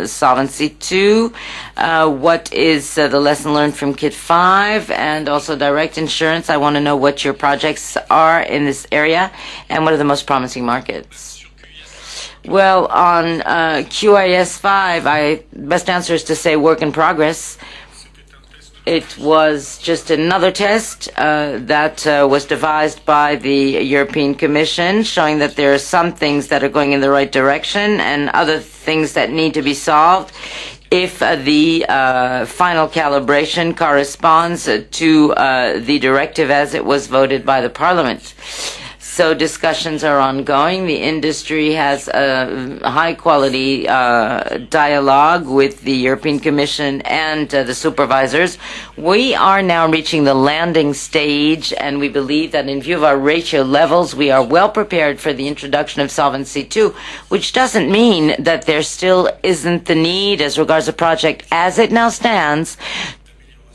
A: Solvency II. What is the lesson learned from KIT 5? And also direct insurance. I want to know what your projects are in this area and what are the most promising markets. Well, on QIS 5, best answer is to say work in progress. It was just another test that was devised by the European Commission, showing that there are some things that are going in the right direction and other things that need to be solved if the final calibration corresponds to the directive as it was voted by the Parliament. So discussions are ongoing. The industry has a high-quality dialogue with the European Commission and the supervisors. We are now reaching the landing stage, and we believe that in view of our ratio levels, we are well prepared for the introduction of Solvency II, which doesn't mean that there still isn't the need, as regards the project as it now stands,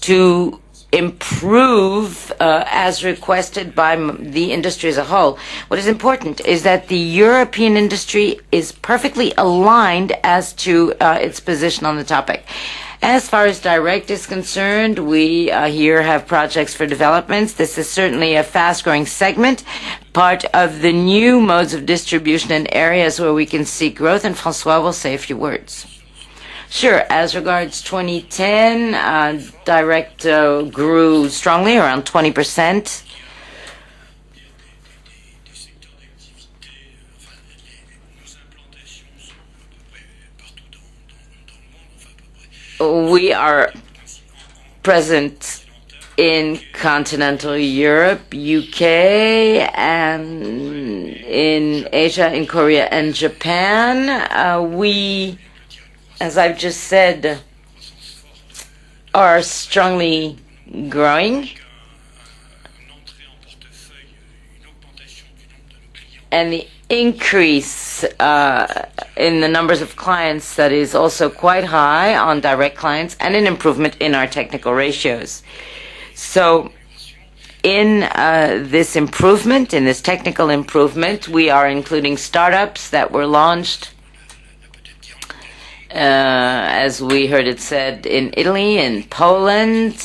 A: to improve as requested by the industry as a whole. What is important is that the European industry is perfectly aligned as to its position on the topic. As far as direct is concerned, we here have projects for developments. This is certainly a fast-growing segment, part of the new modes of distribution in areas where we can see growth, and François will say a few words. Sure. As regards 2010, direct grew strongly, around 20%. We are present in continental Europe, UK, and in Asia, in Korea and Japan. We, as I've just said, are strongly growing. And the increase in the numbers of clients that is also quite high on direct clients, and an improvement in our technical ratios. So in this improvement, in this technical improvement, we are including startups that were launched, as we heard it said, in Italy and Poland.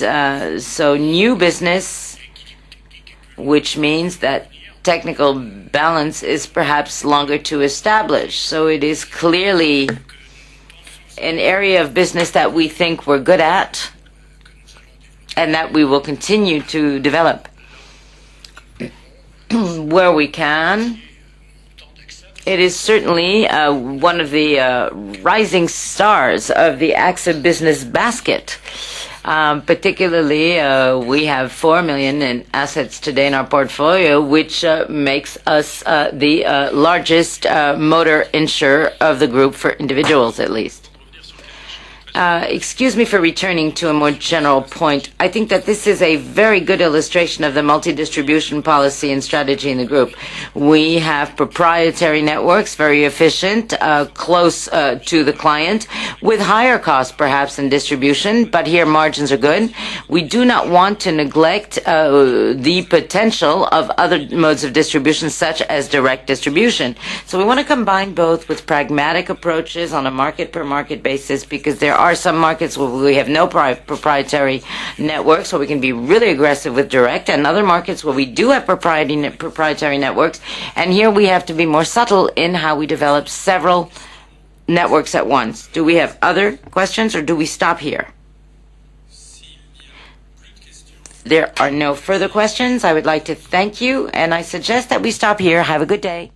A: So new business, which means that technical balance is perhaps longer to establish. So it is clearly an area of business that we think we're good at and that we will continue to develop where we can. It is certainly one of the rising stars of the AXA business basket. Particularly, we have 4 million in assets today in our portfolio, which makes us the largest motor insurer of the group for individuals, at least. Excuse me for returning to a more general point. I think that this is a very good illustration of the multi-distribution policy and strategy in the group. We have proprietary networks, very efficient, close to the client, with higher costs perhaps in distribution, but here margins are good. We do not want to neglect the potential of other modes of distribution, such as direct distribution. So we want to combine both with pragmatic approaches on a market-per-market basis, because there are some markets where we have no proprietary networks, where we can be really aggressive with direct, and other markets where we do have proprietary networks, and here we have to be more subtle in how we develop several networks at once. Do we have other questions, or do we stop here? There are no further questions. I would like to thank you, and I suggest that we stop here. Have a good day.